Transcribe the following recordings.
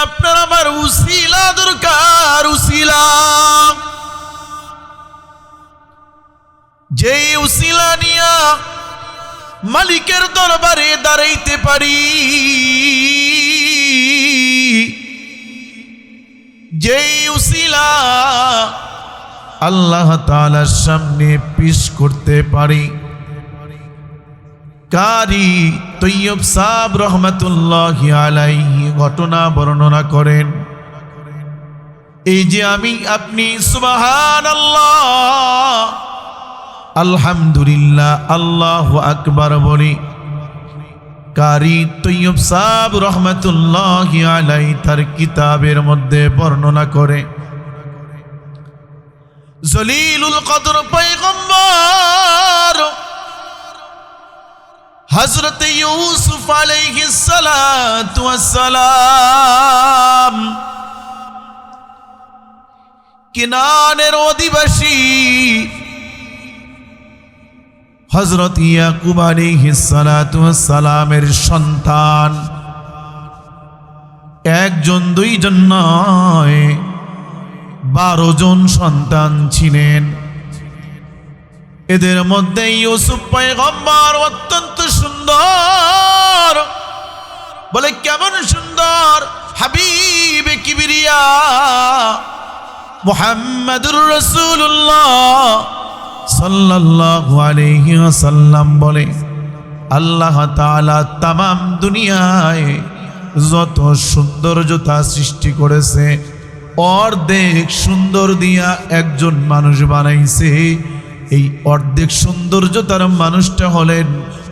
আপনার আমার উসিলা দরকার, উসিলা। যে উসিলা নিয়া মালিকের দরবারে দাঁড়াইতে পারি, যে উসিলা আল্লাহ তাআলার সামনে পেশ করতে পারি। কারি তৈয়ব সাহেব রহমাতুল্লাহি আলাইহি ঘটনা বর্ণনা করেন। এই যে আমি আপনি সুবহানাল্লাহ, আলহামদুলিল্লাহ, আল্লাহু আকবার বলি, কারি তৈয়ব সাহেব রহমাতুল্লাহি আলাইহি তার কিতাবের মধ্যে বর্ণনা করে, জলিলুল কদর পয়গম্বর হযরত ইউসুফ আলাইহিস সালাতু ওয়াস সালাম কিনানের অধিবাসী হযরত ইয়াকুব আলাইহিস সালাতু ওয়াস সালামের সন্তান। একজন দুইজন নয়, 12 জন সন্তান ছিলেন। এদের মধ্যে ইউসুফ পয়গম্বর অত্যন্ত সুন্দর। বলে কেমন সুন্দর? হাবিবে কিবরিয়া মুহাম্মাদুর রাসূলুল্লাহ সাল্লাল্লাহু আলাইহি ওয়াসাল্লাম বলে, আল্লাহ তাআলা তামাম দুনিয়ায় যত সৌন্দর্যতা সৃষ্টি করেছে, অর্ধেক সুন্দর দিয়া একজন মানুষ বানাইছে। এই অর্ধেক সৌন্দর্যতার মানুষটা হলেন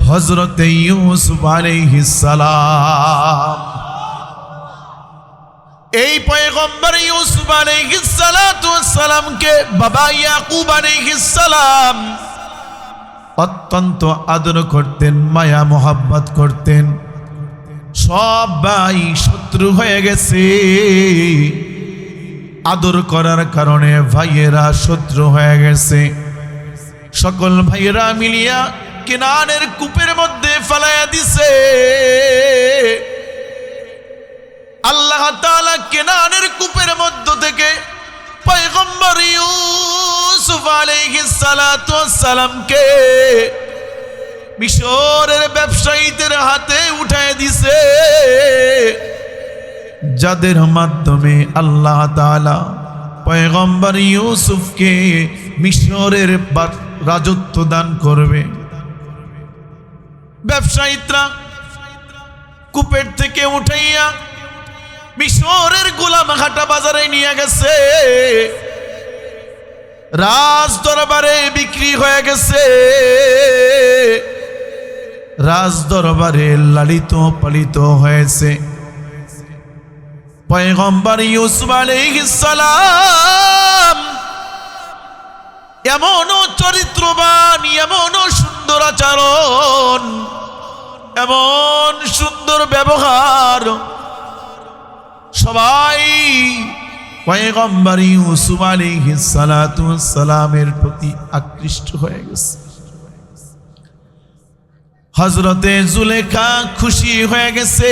হযরত ইউসুফ আলাইহিস সালাম। এই পয়গম্বর ইউসুফ আলাইহিস সালাতু ওয়াস সালামকে বাবা ইয়াকুব আলাইহিস সালাম অত্যন্ত আদর করতেন, মায়া মোহাব্বত করতেন। সব ভাই শত্রু হয়ে গেছে, আদর করার কারণে ভাইয়েরা শত্রু হয়ে গেছে। সকল ভাইয়েরা মিলিয়া কেনানের কূপের মধ্যে ফেলাইয়া দিছে। আল্লাহ তাআলা কেনানের কূপের মধ্য থেকে পয়গম্বর ইউসুফ আলাইহিস সালাতু ওয়াস সালামকে মিশরের ব্যবসায়ীদের হাতে উঠায় দিছে, যাদের মাধ্যমে আল্লাহ তাআলা পয়গম্বর ইউসুফকে মিশরের রাজত্ব দান করবে। ব্যবসায়ীরা কূপের থেকে উঠাইয়া মিশরের গোলামঘাটা বাজারে নিয়ে গেছে, রাজ দরবারে বিক্রি হয়ে গেছে। রাজ দরবারে লালিত পালিত হয়েছে। পয়গম্বর ইউসুফ আলাইহিস সালাম এমনও চরিত্রবান, এমনও সুন্দর আচরণ, এমন সুন্দর ব্যবহার, সবাই পয়গম্বর ইউসুফ আলাইহিস সালাতু ওয়াস সালামের প্রতি আকৃষ্ট হয়ে গেছে। হযরতে জুলেখা খুশি হয়ে গেছে,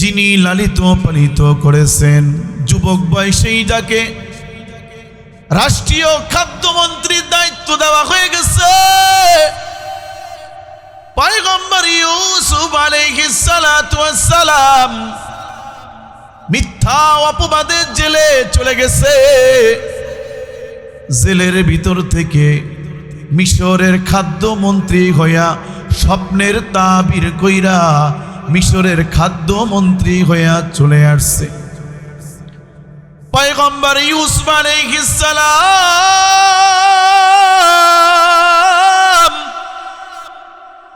যিনি লালিত পালিত করেছেন। যুবক বয়সেই যাকে রাষ্ট্রীয় খাদ্যমন্ত্রীর দায়িত্ব দেওয়া হয়ে গেছে। পয়গম্বর ইউসুফ আলাইহিস সালাতু ওয়াস সালাম মিথ্যা অপবাদে জেলে চলে গেছে। জেলের ভিতর থেকে মিশরের খাদ্যমন্ত্রী হইয়া স্বপ্নের তাবির কইরা মিশরের খাদ্যমন্ত্রী হইয়া চলে আসছে। পয়গম্বর ইউসুফ আলাইহিস সালাম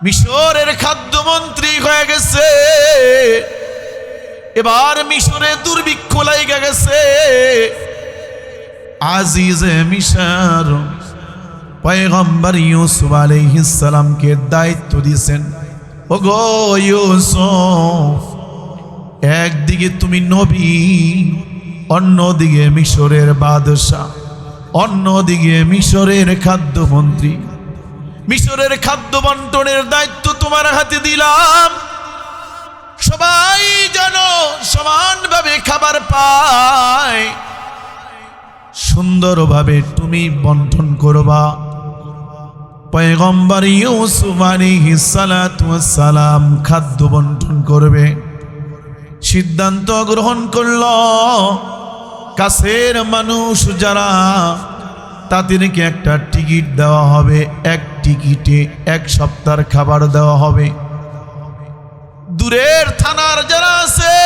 মিশরের খাদ্যমন্ত্রী হয়ে গেছে। এবার মিশরে দুর্ভিক্ষ লাগা গেছে। আজিজে মিশর পয়গম্বর ইউসুফ আলাইহিস সালামকে দায়িত্ব দিয়েছেন, ওগো ইউসুফ, একদিকে তুমি নবী, অন্যদিকে মিশরের বাদশাহ, অন্যদিকে মিশরের খাদ্যমন্ত্রী। মিশরের খাদ্য বন্টনের দায়িত্ব তোমার হাতে দিলাম। সব পায় সুন্দরভাবে তুমি বন্টন করবা। পয়গম্বর ইউসুফ আলাইহিস সালাতু ওয়াস সালাম খাদ্য বন্টন করবে, সিদ্ধান্ত গ্রহণ করল কাছের মানুষ যারা তাদেরকে একটা টিকিট দেওয়া হবে, এক টিকিটে এক সপ্তাহের খাবার দেওয়া হবে। দূরের থানার যারা আছে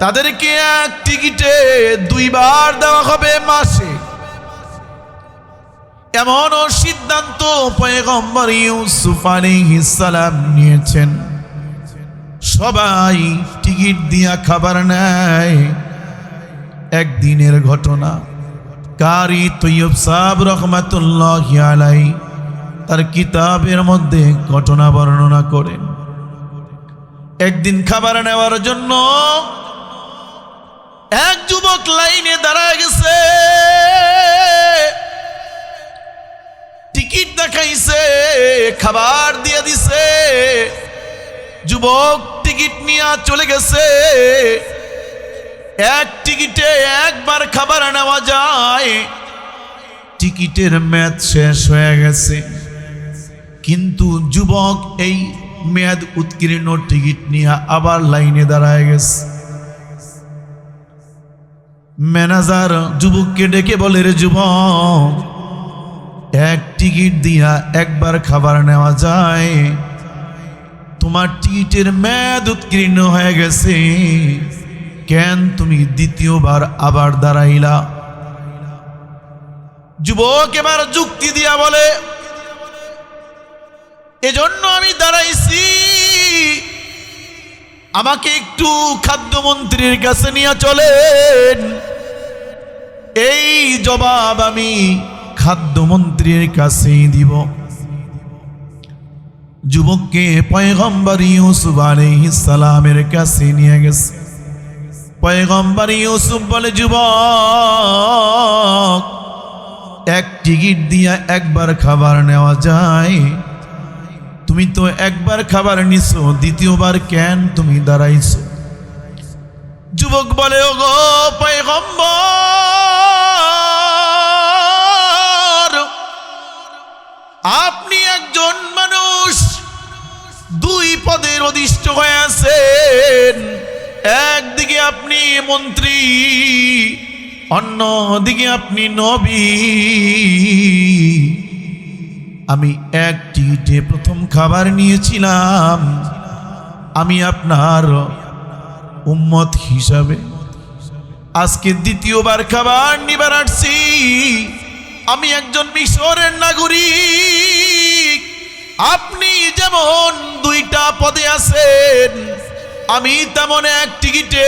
তাদেরকে এক টিকিটে 2 বার দেওয়া হবে মাসে। এমনও সিদ্ধান্ত পয়গম্বর ইউসুফ আলাইহিস সালাম নিয়েছেন। সবাই টিকিট দিয়া খাবার নেয়। একদিনের ঘটনা কারি তৈয়ব সাহেব রহমাতুল্লাহি আলাইহি তার কিতাবের মধ্যে ঘটনা বর্ণনা করেন। একদিন খাবার নেওয়ার জন্য এক যুবক লাইনে দাঁড়ায় গেছে, টিকিট দেখাইছে, খাবার দিয়ে দিছে। যুবক টিকিট নিয়ে চলে গেছে। এক টিকিটে একবার খাবার নেওয়া যায়। টিকিটের মেয়াদ শেষ হয়ে গেছে, কিন্তু যুবক এই মেয়াদ উৎকীর্ণ টিকিট নিয়ে আবার লাইনে দাঁড়ায় গেছে। ম্যানেজার যুবককে ডেকে বলে, রে যুবক, এক টিকিট দিয়া একবার খাবার নেওয়া যায়, তোমার টিকিটের মেয়াদ উৎকীর্ণ হয়ে গেছে, কেন তুমি দ্বিতীয়বার আবার দাঁড়াইলা? যুবক এবার যুক্তি দিয়া বলে, এজন্য আমি দাঁড়াইছি, আমাকে একটু খাদ্যমন্ত্রীর কাছে নিয়ে চলেন। এই জবাব আমি খাদ্যমন্ত্রীর কাছেই দিব। যুবককে পয়গম্বর ইউসুফ আলাইহিস সালামের কাছে নিয়ে গেছে। পয়গম্বর ইউসুফ বলে, যুবক, এক টিকিট দিয়া একবার খাবার নেওয়া যায়, তুমি তো একবার খাবার নিছো, দ্বিতীয়বার কেন তুমি দাঁড়াইছো? যুবক বলে, ওগো পয়গম্বর, আপনি একজন মানুষ, 2 পদের অধিষ্ঠ হয়ে আছেন। একদিকে আপনি মন্ত্রী, অন্যদিকে আপনি নবী। আমি এক টিকিটে প্রথম খাবার নিয়েছিলাম, আমি আপনার উম্মত হিসাবে। আজকে দ্বিতীয়বার খাবার নিবার আসছি, আমি একজন মিশরের নাগরিক। আপনি যেমন 2টা পদে আছেন, আমি তেমন এক টিকিটে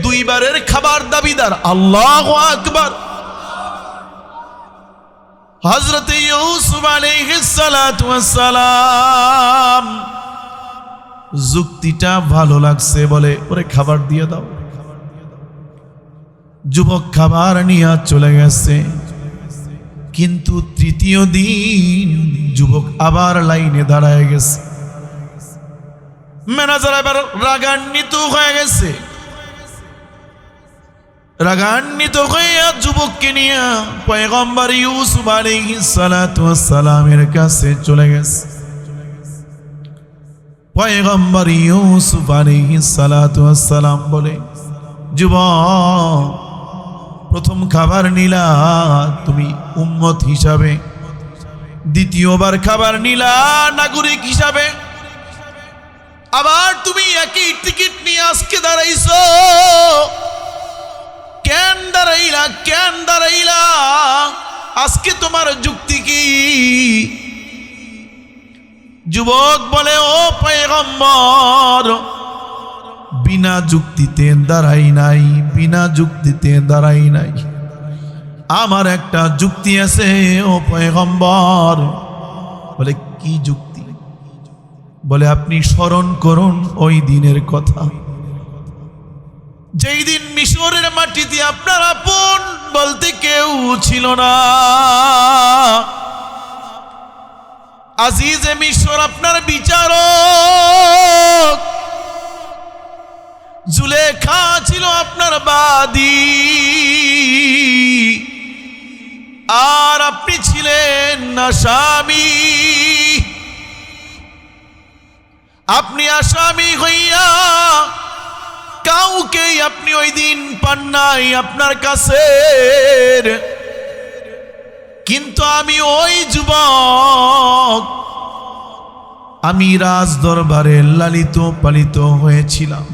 2 বারের খাবার দাবিদার। আল্লাহু আকবার। হযরত ইউসুফ আলাইহিস সালাতু ওয়াস সালাম যুক্তিটা ভালো লাগছে, বলে, ওরে খাবার দিয়ে দাও। যুবক খাবার নিয়ে চলে গেছে, কিন্তু তৃতীয় দিন যুবক আবার লাইনে দাঁড়ায় গেছে। ম্যানেজার এবার রাগান্বিত হয়ে গেছে। রাগান্বিত হইয়া যুবককে নিয়ে পয়গম্বর ইউসুফ আলাইহিস সালাতু ওয়াস সালামের কাছে চলে গেছে। পয়গম্বর ইউসুফ আলাইহিস সালাতু ওয়াস সালাম বলে, যুবক, প্রথম খাবার নিলা তুমি উম্মত হিসাবে, দ্বিতীয়বার খাবার নিলা নাগরিক হিসাবে, আবার তুমি একই টিকিট নিয়ে আজকে দাঁড়াইছো। কেন দাঁড়াইলা, কেন দাঁড়াইলা? আজকে তোমার যুক্তি কি? যুবক বলে, ও পয়গম্বর, বিনা যুক্তিতে দাঁড়াই নাই, বিনা যুক্তিতে দাঁড়াই নাই। আমার একটা যুক্তি আছে ও পয়গম্বর। বলে, কি যুক্তি? বলে, আপনি স্মরণ করুন ওই দিনের কথা, যেই দিন মিশরের মাটিতে আপনার আপন বলতে কেউ ছিল না। আজিজে মিশর আপনার বিচারক, জুলেখা ছিল আপনার অপরাধী, আর আপনি ছিলেন আসামি। আপনি আসামি হইয়া কাউকে আপনি ওই দিন পান নাই আপনার কাছে, কিন্তু আমি ওই যুবক, আমি রাজ দরবারে লালিত পালিত হয়েছিলাম।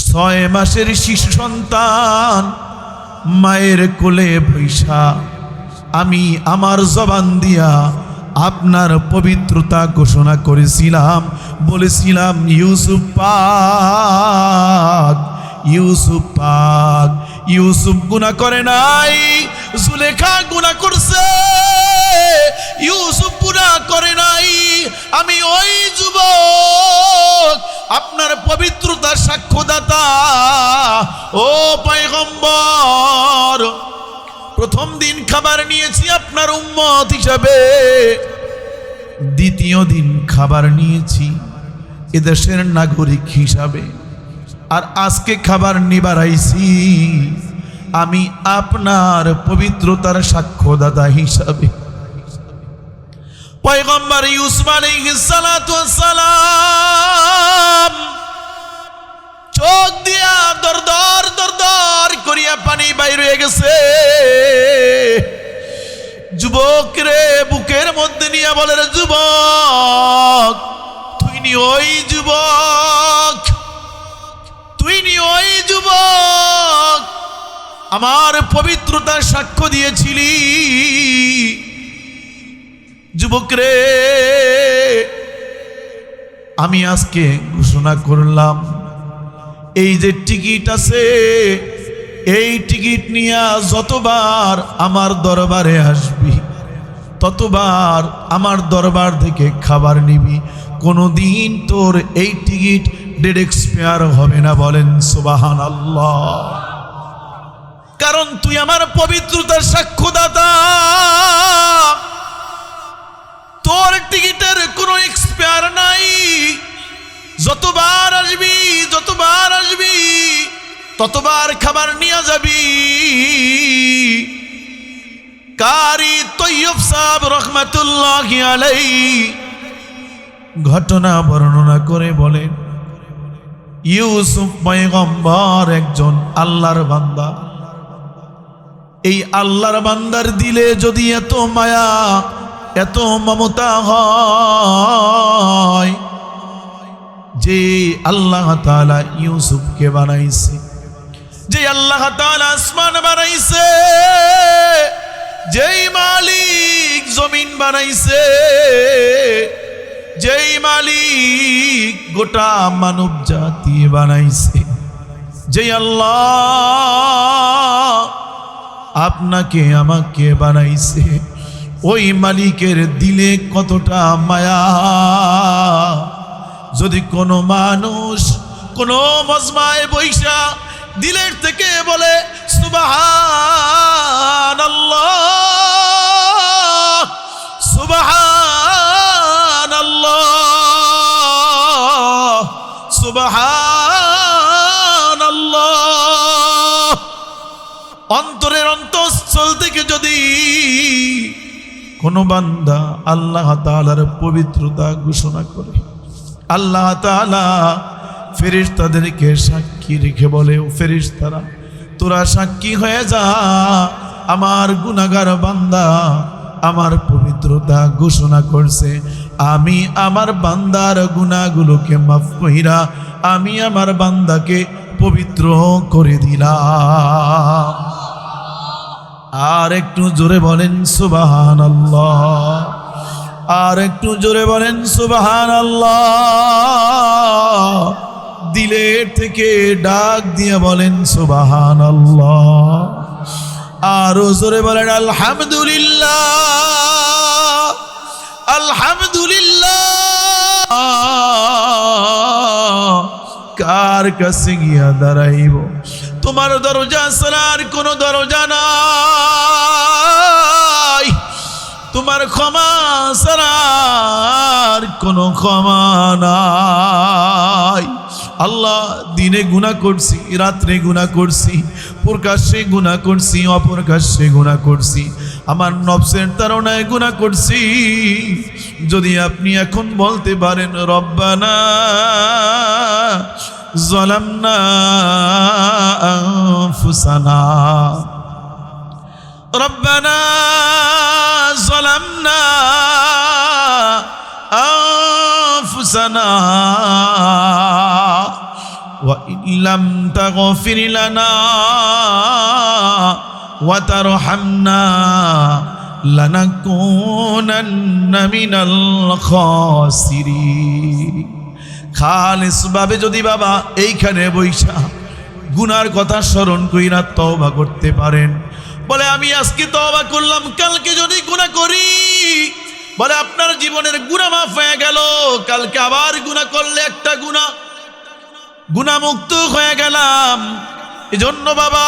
6 মাসের শিশু সন্তান মায়ের কোলে বৈশা আমি আমার জবান দিয়া আপনার পবিত্রতা ঘোষণা করেছিলাম, বলেছিলাম ইউসুফ পাক, ইউসুফ পাক। ইউসুফ গুনাহ করে নাই, জুলেখা গুনাহ করছে, ইউসুফ গুনাহ করে নাই। আমি ওই যুবক, আপনার পবিত্রতার সাক্ষ্যদাতা। ও পয়গম্বর, প্রথম দিন খাবার নিয়েছি আপনার উম্মত হিসাবে, দ্বিতীয় দিন খাবার নিয়েছি এদেশের নাগরিক হিসাবে, আর আজকে খাবার নিবার আইছি আমি আপনার পবিত্রতার সাক্ষ্যদাতা হিসাবে। পয়গম্বর ইউসুফ আলাইহিস সালাতু ওয়াস সালাম চোখ দিয়া দরদর দরদর করিয়া পানি বাইর হয়ে গেছে। যুবক রে বুকের মধ্যে নিয়ে বলে, রে যুবক, তুই নি ওই যুবক, তুই নি ওই যুবক আমার পবিত্রতার সাক্ষ্য দিয়েছিলি। যুবক রে, আমি আজকে ঘোষণা করলাম, এই যে টিকিট আছে, এই টিকিট নিয়ে যতবার আমার দরবারে আসবি, ততবার আমার দরবার থেকে খাবার নিবি, কোনোদিন তোর এই টিকিট ডেড এক্সপায়ার হবে না। বলেন সুবহানাল্লাহ। কারণ তুই আমার পবিত্রতার সাক্ষ্যদাতা, তোর টিকিটের কোনো এক্সপায়ার নাই। যতবার আসবি, যতবার আসবি, ততবার খাবার নিয়ে যাবি। কারি তৈয়ব সাহেব রহমাতুল্লাহি আলাইহি ঘটনা বর্ণনা করে বলেন, ইউসুফ পয়গম্বর একজন আল্লাহর বান্দা। এই আল্লাহর বান্দার দিলে যদি এত মায়া, এত মমতা হয়, যে আল্লাহ তাআলা ইউসুফকে বানাইছে, যে আল্লাহ তাআলা আসমান বানাইছে, যেই মালিক জমিন বানাইছে, যেই মালিক গোটা মানব জাতি বানাইছে, যেই আল্লাহ আপনাকে আমাকে বানাইছে, ওই মালিকের দিলে কতটা মায়া। যদি কোনো মানুষ কোনো মজমায় বৈশা দিলের থেকে বলে সুবহানাল্লাহ, সুবহানাল্লাহ, সুবহানাল্লাহ, অন্তরের অন্তঃস্থল থেকে যদি কোনো বান্দা আল্লাহ তাআলার পবিত্রতা ঘোষণা করে, আল্লাহ তাআলা ফেরেশতাদেরকে সাক্ষী রেখে বলে, ও ফেরেশতারা তোরা সাক্ষী হয়ে যা, আমার গুনাহগার বান্দা আমার পবিত্রতা ঘোষণা করছে, আমি আমার বান্দার গুনাহগুলোকে মাফ কইরা আমি আমার বান্দাকে পবিত্র করে দিলাম। আর একটু জোরে বলেন সুবহানাল্লাহ, আর একটু জোরে বলেন সুবহানাল্লাহ। দিলের থেকে ডাক দিয়ে বলেন সুবহানাল্লাহ। আরো জোরে বলেন আলহামদুলিল্লাহ, আলহামদুলিল্লাহ। কার কাছে গিয়া দাঁড়াইব? তোমার দরজা ছাড়া আর কোনো দরজা নাই, তোমার ক্ষমা ছাড়া আর কোনো ক্ষমা নাই। আল্লাহ দিনে গুনাহ করছি, রাত্রে গুনাহ করছি, প্রকাশ্যে গুনাহ করছি, অপ্রকাশ্যে গুনাহ করছি, আমার নফসের তাড়নায় গুনাহ করছি। যদি আপনি এখন বলতে পারেন রব্বানা যালামনা আনফুসানা, রব্বানা যালামনা আনফুসানা ওয়া ইল্লাম তাগফির লানা ওয়া তারহামনা লানাকুনান্না মিনাল খাসিরিন। খালিস ভাবে যদি বাবা এইখানে বৈশা গুনার কথা স্মরণ কইরা তওবা করতে পারেন, বলে আমি আজকে তওবা করলাম, কালকে যদি গুনাহ করি, বলে আপনার জীবনের গুনাহ মাফ হয়ে গেল, কালকে আবার গুনাহ করলে একটা গুনাহমুক্ত হয়ে গেলাম। এজন্য বাবা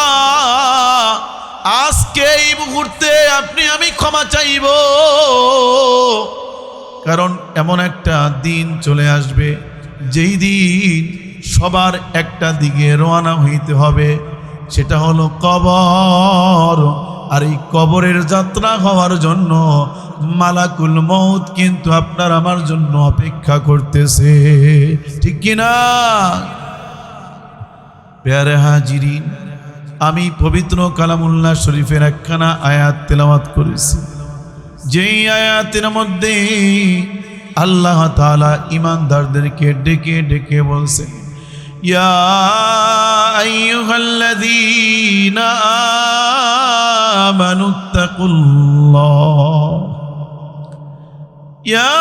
আজকে এই মুহূর্তে আপনি আমি ক্ষমা চাইব, কারণ এমন একটা দিন চলে আসবে যেই দিন সবার একটা দিকে রওনা হইতে হবে, সেটা হলো কবর। আর এই কবরের যাত্রা হওয়ার জন্য মালাকুল মউত কিন্তু আপনার আমার জন্য অপেক্ষা করতেছে, ঠিক কিনা? প্যারে হাজিরিন, আমি পবিত্র কালামুল্লাহ শরীফের একখানা আয়াত তেলাওয়াত করেছি, যেই আয়াতের মধ্যে আল্লাহ তাআলা ঈমানদারদেরকে ডেকে ডেকে বলছেন, ইয়া আইয়ুহাল্লাযীনা আমানুত্তাকুল্লাহ, ইয়া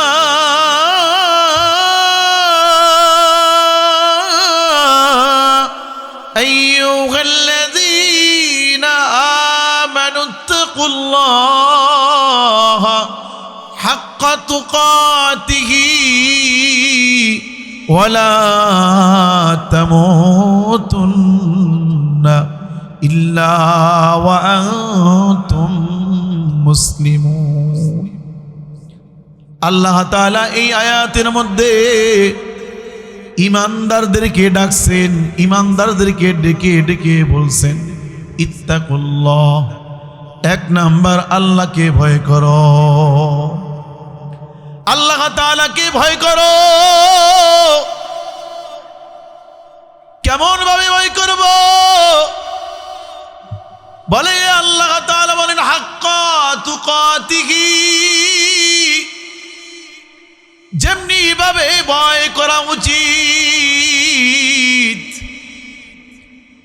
আইয়ুহাল্লাযীনা আমানুত্তাকুল্লাহ হাক্কা তুকাতিহি ওয়ালা তামুতুন্না ইল্লা ওয়া আনতুম মুসলিমুন। আল্লাহ তাআলা এই আয়াতের মধ্যে ঈমানদারদেরকে ডাকছেন, ঈমানদারদেরকে ডেকে ডেকে বলছেন ইত্তাকুল্লাহ, এক নাম্বার আল্লাহকে ভয় করো, আল্লাহ তাআলাকে ভয় করো। কেমন ভাবে ভয় করব? বলে আল্লাহ তাআলা বলেন হাক্কা তুকাতিহি, যেমনি ভাবে ভয় করা উচিত।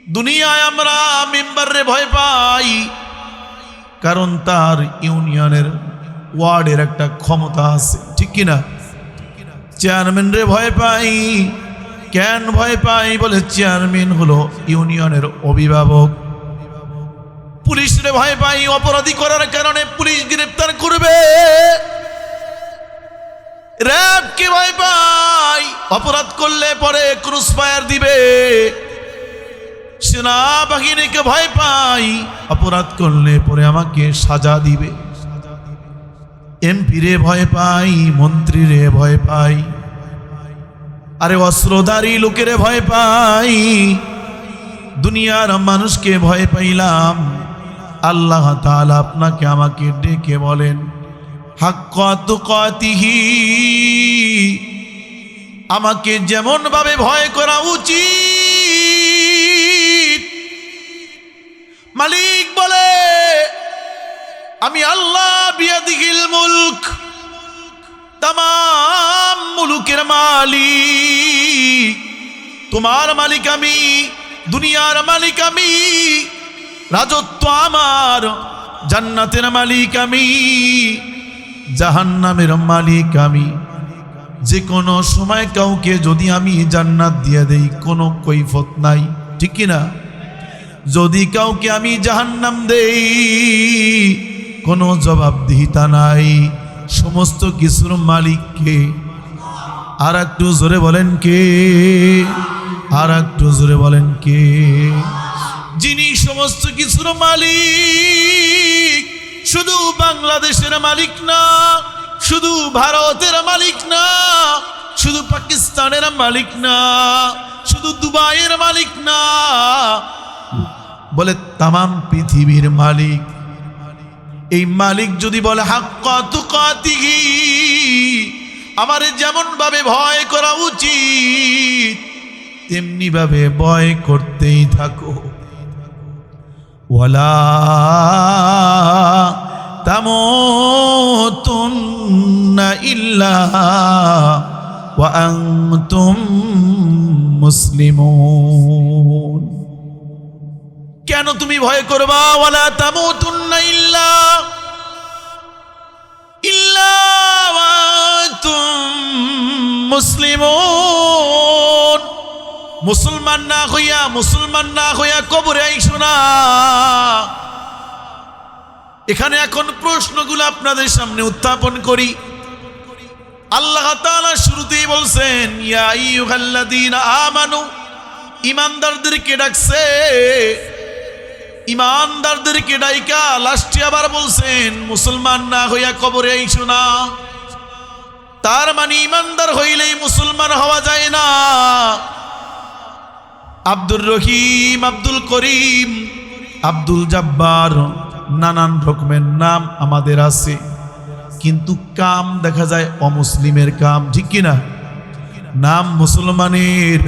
দুনিয়ায় আমরা মেম্বারে ভয় পাই, কারণ তার ইউনিয়নের ওয়ার্ডের একটা ক্ষমতা আছে, ঠিক কিনা? চেয়ারম্যান রে ভয় পাই, কেন ভয় পাই? বলে চেয়ারম্যান হলো ইউনিয়নের অভিভাবক। পুলিশ রে ভয় পাই, অপরাধী করার কারণে পুলিশ গ্রেফতার করবে। র্যাবকে ভয় পাই, অপরাধ করলে পরে ক্রস ফায়ার দিবে। সেনাবাহিনীকে ভয় পাই, অপরাধ করলে পরে আমাকে সাজা দিবে। এমপি রে ভয় পাই, মন্ত্রী রে ভয় পাই, আরে অস্ত্রধারী লোকেরে ভয় পাই। দুনিয়ার মানুষকে ভয় পাইলাম, আল্লাহ তাআলা আপনাকে আমাকে ডেকে বলেন হাক্কা তুকাতিহি, আমাকে যেমন ভাবে ভয় করা উচিত। মালিক বলে আমি আল্লাহ বিয়াদিহিল মুলক, तमाम मुलुकेर मालिक, तुम्हार मालिक आमी, दुनियार मालिक आमी, राजत्व आमार, জান্নাতের মালিক আমি, জাহান্নামের মালিক আমি। যে কোনো সময় কাউকে যদি আমি জান্নাত দিয়ে দেই কোনো কৈফত নাই, ঠিক কি না? যদি কাউকে আমি জাহান্নাম দেই কোনো জবাবদিহিতা নাই। সমস্ত কিছুর মালিক কে? আর একটু জোরে বলেন কে? আর একটু জোরে বলেন কে? যিনি সমস্ত কিছুর মালিক, শুধু বাংলাদেশের মালিক না, শুধু ভারতের মালিক না, শুধু পাকিস্তানের মালিক না, শুধু দুবাইয়ের মালিক না, বলে তামাম পৃথিবীর মালিক। এই মালিক যদি বলে হাক্কা তুকাতিহি, আমারে যেমন ভাবে ভয় করা উচিত তেমনি ভাবে ভয় করতেই থাকো। ওয়ালা তামুতুন্না ইল্লা ওয়া আনতুম মুসলিমুন। কেন তুমি ভয় করবা? ওয়ালা তামুতুন্না ইল্লা ওয়া আনতুম মুসলিমুন। মুসলমান না হইয়া কবরে আইসো না। এখানে এখন প্রশ্নগুলো আপনাদের সামনে উত্থাপন করি। আল্লাহ তাআলা শুরুতেই বলছেন ইয়া আইয়ুহাল্লাযীনা আমানু, ঈমানদারদেরকে ডাকছে। ঈমানদারদেরকে ডাইকা লাস্টে আবার বলছেন মুসলমান না হইয়া কবরে আইসো না। তার মানে ঈমানদার হইলেই মুসলমান হওয়া যায় না। আব্দুর রহিম, আব্দুল করিম, আব্দুল জব্বার, নানান রকমের নাম আমাদের আছে, কিন্তু কাম দেখা যায় অমুসলিমের কাম, ঠিক কিনা? নাম মুসলমানের,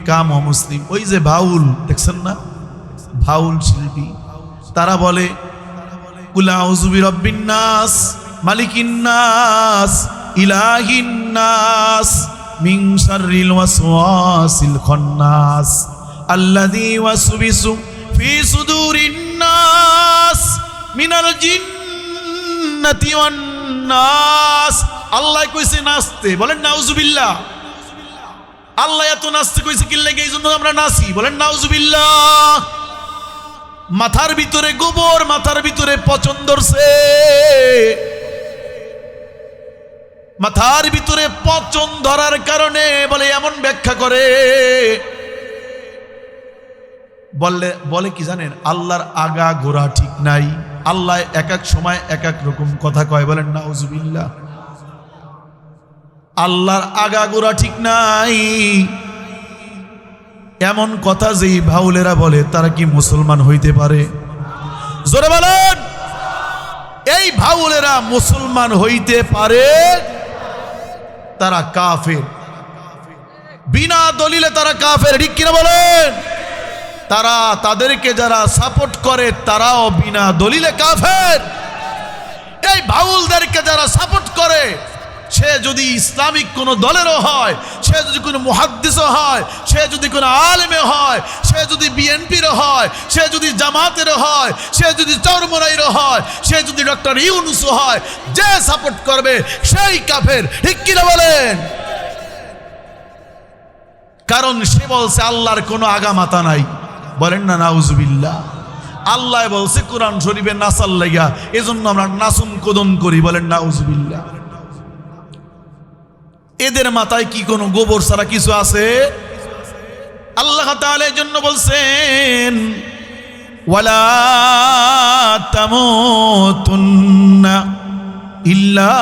কাম অমুসলিম। ওই যে বাউল দেখছেন না, বাউল শিল্পী, তারা বলে কুল আউযু বিরাব্বিন নাস মালিকিন নাস ইলাহিন নাস মিন শাররিল ওয়াসওয়াসিল খান্নাস আল্লাযী ওয়াসবিসু ফি সুদুরিন নাস মিনাল জিন্নাতি ওয়ান নাস। আল্লাহ কইছে নাচতে, বলেন নাউজুবিল্লাহ। আল্লাহ এত নাচতে কইছে কি লাগে? এই জন্য আমরা নাচি, বলেন নাউজুবিল্লাহ। মাথার ভিতরে গোবর, মাথার ভিতরে পচন ধরছে, মাথার ভিতরে পচন ধরার কারণে বলে এমন ব্যাখ্যা করে, বলে কি জানেন? আল্লাহর আগা গোড়া ঠিক নাই। আল্লাহ এক এক সময় এক এক রকম কথা কয়, বলেন নাউজুবিল্লাহ। আল্লাহর আগা গোড়া ঠিক নাই, এমন কথা যেই ভাউলেরা বলে তারা কি মুসলমান হইতে পারে? জোরে বলেন। এই ভাউলেরা মুসলমান হইতে পারে? তারা কাফের, বিনা দলিলে তারা কাফের, ঠিক কিনা বলেন? তারা, তাদেরকে যারা সাপোর্ট করে তারাও বিনা দলিলে কাফের। এই বাউলদেরকে যারা সাপোর্ট করে, সে যদি ইসলামিক কোনো দলেরও হয়, সে যদি কোনো মুহাদ্দিসও হয়, সে যদি কোনো আলেমে হয়, সে যদি বিএনপিরও হয়, সে যদি জামাতেরও হয়, সে যদি চরমরাইরও হয়, সে যদি ডক্টর ইউনূসও হয়, যে সাপোর্ট করবে সেই কাফের, ঠিক কিনা বলেন? কারণ সে বলছে আল্লাহর কোনো আগামাতা নাই, বলেন না নাউজুবিল্লাহ। আল্লাহ বলছে কোরআন শরীফে নাসার লাগা, এজন্য আমরা নাসুন কদম করি, বলেন নাউজুবিল্লাহ। এদের মাথায় কি কোনো গোবর ছাড়া কিছু আছে? আল্লাহ তাআলা এর জন্য বলছেন ওয়ালা তামুতুন্না ইল্লা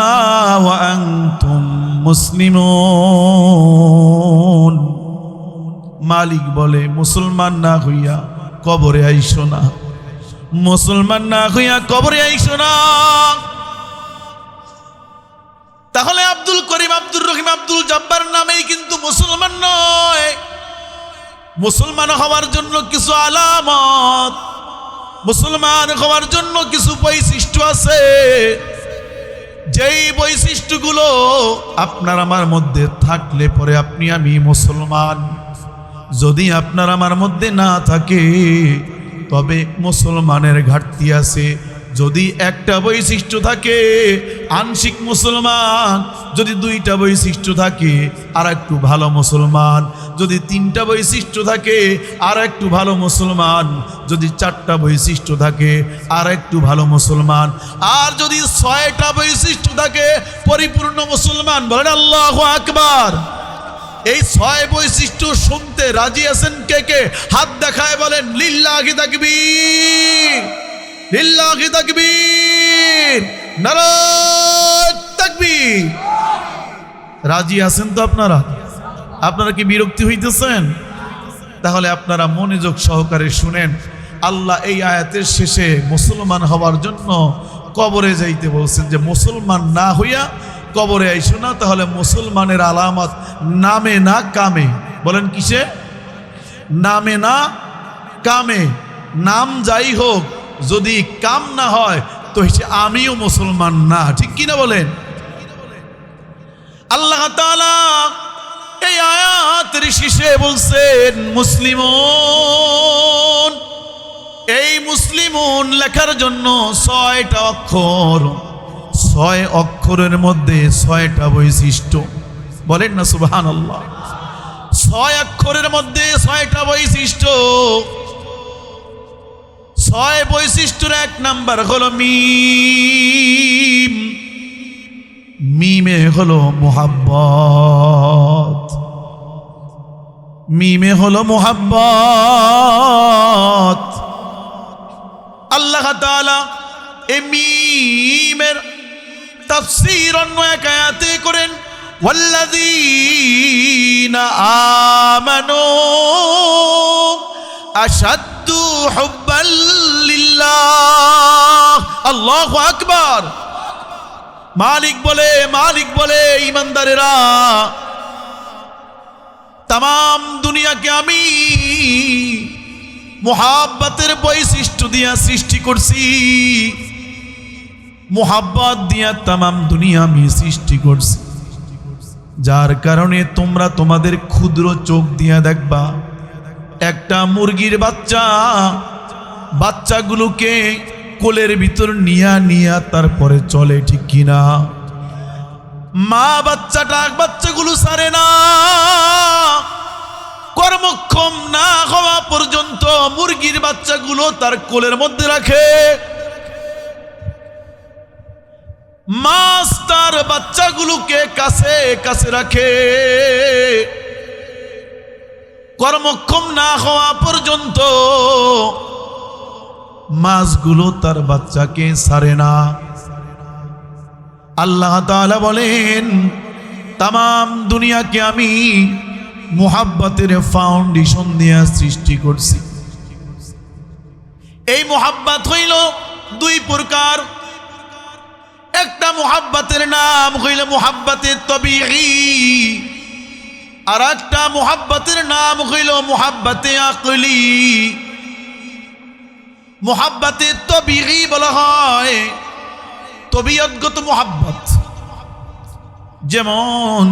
ওয়া আনতুম মুসলিমুন। মালিক বলে মুসলমান না হইয়া কবরে আইসো না, মুসলমান না হইয়া কবরে আইসো না। তাহলে আব্দুল করিম, আব্দুর রহিম, আব্দুল জব্বার নামেই কিন্তু মুসলমান নয়। মুসলমান হওয়ার জন্য কিছু আলামত, মুসলমান হওয়ার জন্য কিছু বৈশিষ্ট্য আছে, যেই বৈশিষ্ট্যগুলো আপনার আমার মধ্যে থাকলে পরে আপনি আমি মুসলমান। যদি আপনার আমার মধ্যে না থাকে তবে মুসলমানের ঘাটতি আছে। যদি একটা বৈশিষ্ট্য থাকে আংশিক মুসলমান, যদি দুইটা বৈশিষ্ট্য থাকে আর একটু ভালো মুসলমান, যদি তিনটা বৈশিষ্ট্য থাকে আর একটু ভালো মুসলমান, যদি চারটা বৈশিষ্ট্য থাকে আর একটু ভালো মুসলমান, আর যদি 6টা বৈশিষ্ট্য থাকে পরিপূর্ণ মুসলমান। বলেন আল্লাহু আকবার। এই 6 বৈশিষ্ট্য শুনতে রাজি আছেন কে কে? হাত দেখায় বলেন লিল্লাহি তাকবীর, লিল্লাহি তাকবীর, নারায়ে তাকবীর। রাজি আছেন তো আপনারা? আপনারা কি বিরক্তি হইতেছেন? তাহলে আপনারা মনোযোগ সহকারে শুনেন। আল্লাহ এই আয়াতের শেষে মুসলমান হওয়ার জন্য কবরে যাইতে বলছেন, যে মুসলমান না হইয়া কবরে আইসো না। তাহলে মুসলমানের আলামত নামে না কামে। বলেন কিসে? নামে না কামে। নাম যাই হোক, যদি কাম না হয় তো হচ্ছে আমিও মুসলমান না। ঠিক কিনা বলেন? আল্লাহ তাআলা এই আয়াতের শেষে বলছেন মুসলিমুন। এই মুসলিমুন লেখার জন্য 6টা অক্ষর, 6 অক্ষরের মধ্যে 6টা বৈশিষ্ট্য। বলেন না সুবহানাল্লাহ। 6 অক্ষরের মধ্যে 6টা বৈশিষ্ট্য। 6 বৈশিষ্ট্যের 1 নাম্বার হলো মিম। মিমে হলো মুহাব্বত। মিমে হলো মুহাব্বত। আল্লাহ তাআলা এই মিমের তাফসীর অন্য এক আয়াতে করেন, ওয়াল্লাযীনা আমানু আশাদ্দু হুব্বাল লিল্লাহ। আল্লাহু আকবার। মালিক বলে ঈমানদারেরা, तमाम দুনিয়াকে আমি মুহাব্বতের বৈশিষ্ট্য দিয়া সৃষ্টি করছি। মুহাব্বত দিয়া तमाम দুনিয়া আমি সৃষ্টি করছি, যার কারণে তোমরা তোমাদের ক্ষুদ্র চোখ দিয়া দেখবা একটা মুরগির বাচ্চাগুলোকে কোলের ভিতর নিয়া তারপরে চলে। ঠিক কিনা? মা বাচ্চাগুলো ছাড়ে না। কর্মক্ষম না হওয়া পর্যন্ত মুরগির বাচ্চাগুলো তার কোলের মধ্যে রাখে। মাছ তার বাচ্চাগুলোকে কাছে কাছে রাখে। কর্মক্ষম না হওয়া পর্যন্ত মাছগুলো তার বাচ্চাকে ছাড়ে না। আল্লাহ তাআলা বলেন, तमाम দুনিয়াকে আমি মুহাব্বতের ফাউন্ডেশন দিয়ে সৃষ্টি করছি। এই মুহাব্বত হইল 2 প্রকার। একটা মুহাব্বতের নাম হইল মুহাব্বতে তবিঈ, আর একটা মুহাব্বতের নাম হইল মুহাব্বতে আকলি। মুহাব্বতে তবিঈ বলা হয় তবিয়তগত মুহাব্বত। যেমন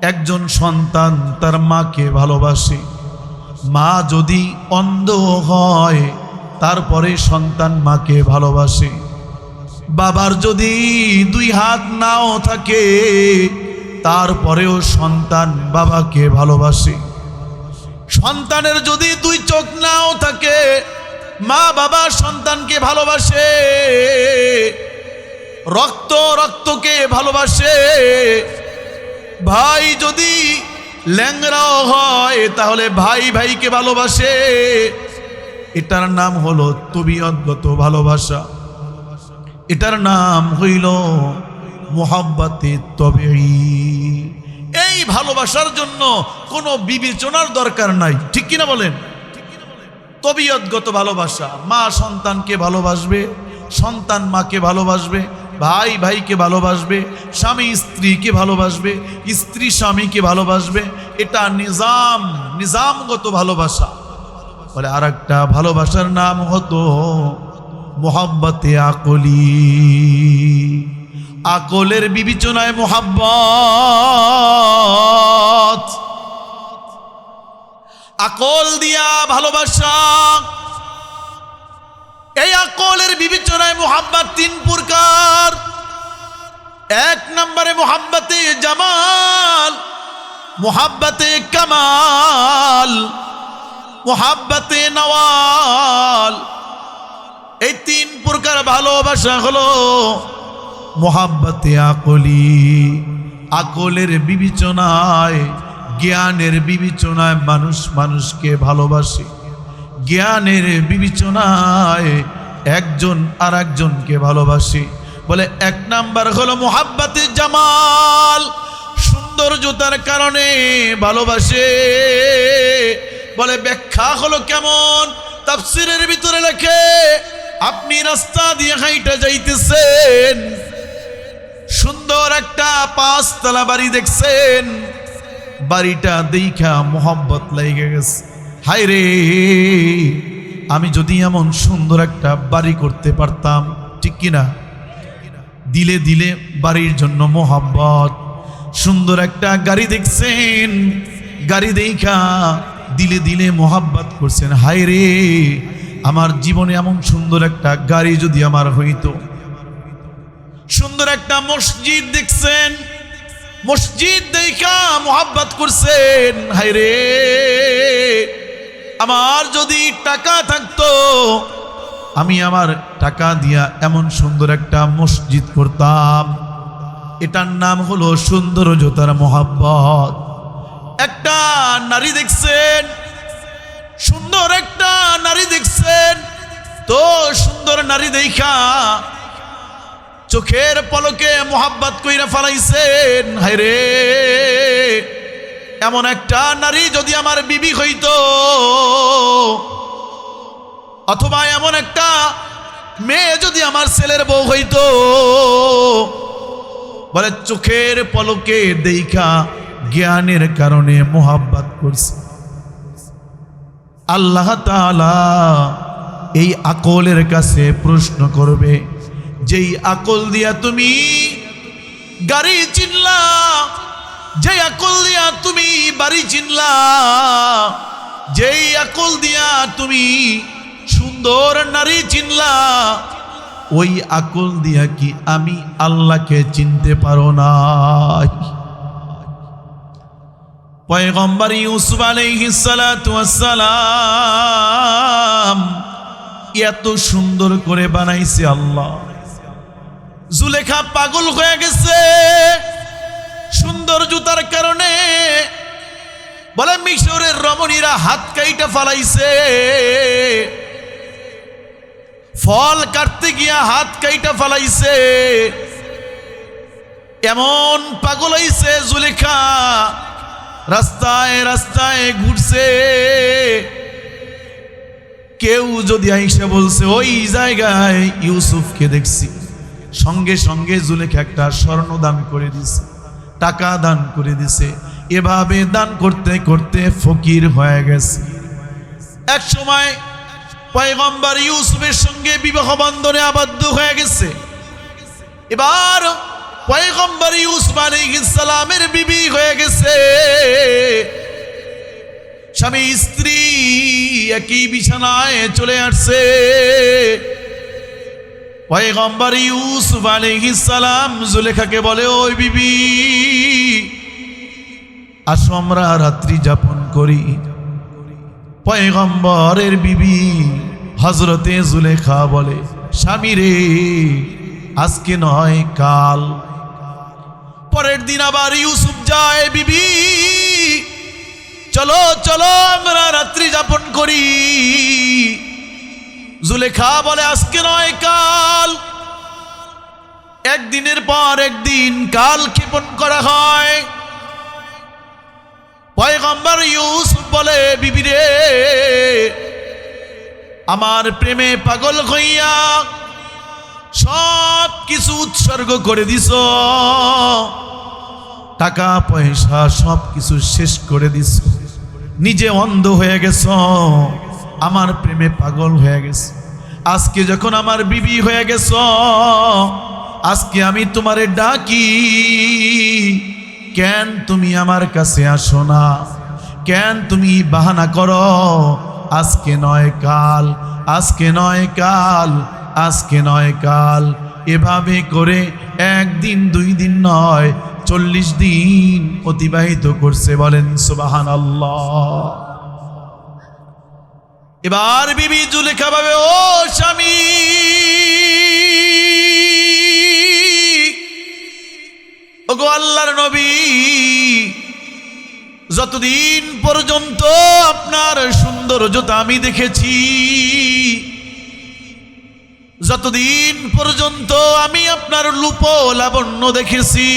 একজন সন্তান তার মাকে ভালোবাসে। মা যদি অন্ধ হয় তারপরে সন্তান মাকে ভালোবাসে। বাবার যদি 2 হাত নাও থাকে তারপরেও সন্তান বাবাকে ভালোবাসে। সন্তানের যদি 2 চোখ নাও থাকে মা বাবা সন্তানকে ভালোবাসে। রক্তকে ভালোবাসে। ভাই যদি ল্যাংড়াও হয় তাহলে ভাই ভাইকে ভালোবাসে। এটার নাম হলো তবিয়তগত ভালোবাসা। এটার নাম হইল মুহাব্বতে তবিঈ। এই ভালোবাসার জন্য কোনো বিবেচনার দরকার নাই। ঠিক কিনা বলেন? তবিয়তগত ভালোবাসা। মা সন্তানকে ভালোবাসবে, সন্তান মাকে ভালোবাসবে, ভাই ভাইকে ভালোবাসবে, স্বামী স্ত্রীকে ভালোবাসবে, স্ত্রী স্বামীকে ভালোবাসবে। এটা নিজামগত ভালোবাসা। বলে আরেকটা ভালোবাসার নাম হতো মুহাব্বতে আকলি। আকলের বিবেচনায় মুহাব্বত। আকল দিয়া ভালোবাসা। এই আকলের বিবেচনায় মুহাব্বত 3 প্রকার। 1 নম্বরে মুহাব্বতে জামাল, মুহাব্বতে কামাল, মুহাব্বতে নওয়াল। এই 3 প্রকার ভালোবাসা হলো মুহাব্বতে আকলি। আকলের বিবেচনায়, জ্ঞানের বিবেচনায় মানুষকে ভালোবাসে। জ্ঞানের বিবেচনায় একজন আর একজনকে ভালোবাসে। বলে 1 নাম্বার হলো মুহাব্বতে জামাল, সৌন্দর্যতার কারণে ভালোবাসে। বলে ব্যাখ্যা হলো কেমন? তাফসীরের ভিতরে লেখে, আপনি রাস্তা দিয়ে হাইটা যাইতেছেন, সুন্দর একটা 5 তলা বাড়ি দেখছেন, বাড়িটা দেখা মোহাব্বত লেগে গেছে। হায় রে, আমি যদি এমন সুন্দর একটা বাড়ি করতে পারতাম, ঠিক কিনা? দিলে দিলে বাড়ির জন্য মোহাব্বত। সুন্দর একটা গাড়ি দেখছেন, গাড়ি দেখা দিলে দিলে মোহাব্বত করছেন। হায় রে, আমার জীবনে এমন সুন্দর একটা গাড়ি যদি আমার হইতো। সুন্দর একটা মসজিদ দেখছেন, মসজিদ দেখা মোহাব্বত করছেন। হায় রে, আমার যদি টাকা থাকতো, আমি আমার টাকা দিয়া এমন সুন্দর একটা মসজিদ করতাম। এটার নাম হলো সৌন্দর্যতার মোহাব্বত। একটা নারী দেখছেন, সুন্দর একটা নারী দেখছেন, তো সুন্দর নারী দেখা চোখের পলকে মোহাব্বত কইরা ফেলাইছেন। হায় রে, এমন একটা নারী যদি আমার বিবি হইতো, অথবা এমন একটা মেয়ে যদি আমার ছেলের বউ হইতো, বলে চোখের পলকে দেখা জ্ঞানের কারণে মোহাব্বত করছে। আল্লাহ তাআলা এই আকলের কাছে প্রশ্ন করবে, যেই আকল দিয়া তুমি গাড়ি চিনলা, যেই আকল দিয়া তুমি বাড়ি চিনলা, যেই আকল দিয়া তুমি সুন্দর নারী চিনলা, ওই আকল দিয়া কি আমি আল্লাহকে চিনতে পারো না? পয়গম্বর ইউসুফ আলাইহিস সালাতু ওয়াস সালাম এত সুন্দর করে বানাইছে আল্লাহ। জুলেখা পাগল হয়ে গেছে সুন্দর জুতার কারণে। বলে মিশরের রমণীরা হাত কাইটা ফালাইছে, ফল কাটতে গিয়া হাত কাইটা ফালাইছে। এমন পাগল হইছে জুলেখা, রাস্তায় রাস্তায় ঘুরছে। কেউ যদি আইসা বলছে ওই জায়গায় ইউসুফকে দেখছি, সঙ্গে সঙ্গে জুলেখা একটা স্বর্ণ দান করে দিছে, টাকা দান করে দিছে। এভাবে দান করতে করতে ফকির হয়ে গেছে। এক সময় পয়গম্বর ইউসুফের সঙ্গে বিবাহ বন্ধনে আবদ্ধ হয়ে গেছে। এবার পয়গম্বর ইউসুফ আলাইহিস সালামের বিবি হয়ে গেছে। স্বামী স্ত্রী একই বিছানায় চলে আসছে। পয়গম্বর ইউসুফ আলাইহিস সালাম জুলেখাকে বলে, ওই বিবি, আসো আমরা রাত্রি যাপন করি। পয়গম্বরের বিবি হযরতে জুলেখা বলে, স্বামী রে, আজকে নয় কাল। পরের দিন আবার ইউসুফ যায়, বিবি চলো চলো আমরা রাত্রি যাপন করি। জুলেখা বলে, আজকে নয় কাল। একদিনের পর একদিন কাল ক্ষেপণ করা হয়। পয়গম্বর ইউসুফ বলে, বিবি রে, আমার প্রেমে পাগল হইয়া সব কিছু উৎসর্গ করে দিছ, টাকা পয়সা সব কিছু শেষ করে দিছ, নিজে অন্ধ হয়ে গেছ, আমার প্রেমে পাগল হয়ে গেছে। আজকে যখন আমার বিবি হয়ে গেছ, আজকে আমি তোমারে ডাকি, কেন তুমি আমার কাছে আসো না? কেন তুমি বাহানা করো? আজকে নয় কাল, আজকে নয় কাল, আজকে নয় কাল। এভাবে করে একদিন দুই দিন নয় 40 দিন অতিবাহিত করছে। বলেন সুবহানাল্লাহ। এবার বিবি জুলেখা ভাবে, ও স্বামী, ওগো আল্লাহর নবী, যতদিন পর্যন্ত আপনার সৌন্দর্যতা আমি দেখেছি, যতদিন পর্যন্ত আমি আপনার রূপ লাবণ্য দেখেছি,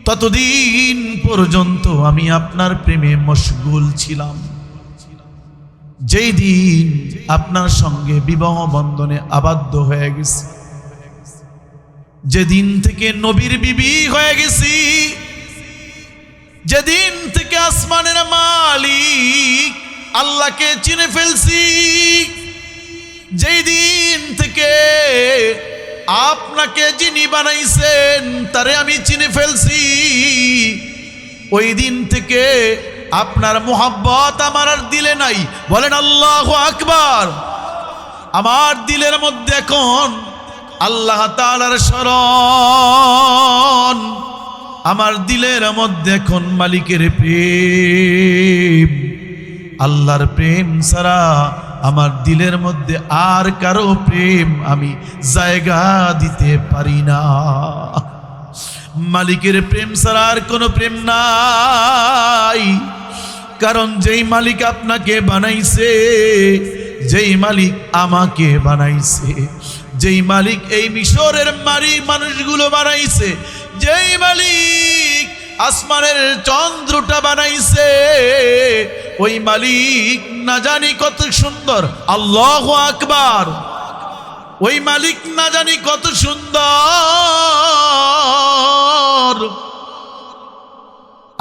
ততদিন পর্যন্ত আমি আপনার প্রেমে মশগুল ছিলাম। যেই দিন আপনার সঙ্গে বিবাহ বন্ধনে আবদ্ধ হয়ে গেছি, যেদিন থেকে নবীর বিবি হয়ে গেছি, যেদিন থেকে আসমানের মালিক আল্লাহকে চিনে ফেলছি, যেই দিন থেকে আপনাকে যিনি বানাইছেন তারে আমি চিনে ফেলছি, ওই দিন থেকে আপনার মোহাব্বত আমার আর দিলে নাই। বলেন আল্লাহু আকবার। আমার দিলের মধ্যে এখন আল্লাহ তাআলার স্মরণ, আমার দিলের মধ্যে এখন মালিকের প্রেম। আল্লাহর প্রেম ছাড়া আমার দিলের মধ্যে আর কারো প্রেম আমি জায়গা দিতে পারি না। মালিকের প্রেম ছাড়া আর কোনো প্রেম নাই। কারণ যেই মালিক আপনাকে বানাইছে, যেই মালিক আমাকে বানাইছে, যেই মালিক এই মিশরের মানুষগুলো বানাইছে, যেই মালিক আসমানের চন্দ্রটা বানাইছে, ওই মালিক না জানি কত সুন্দর। আল্লাহু আকবার। ওই মালিক না জানি কত সুন্দর।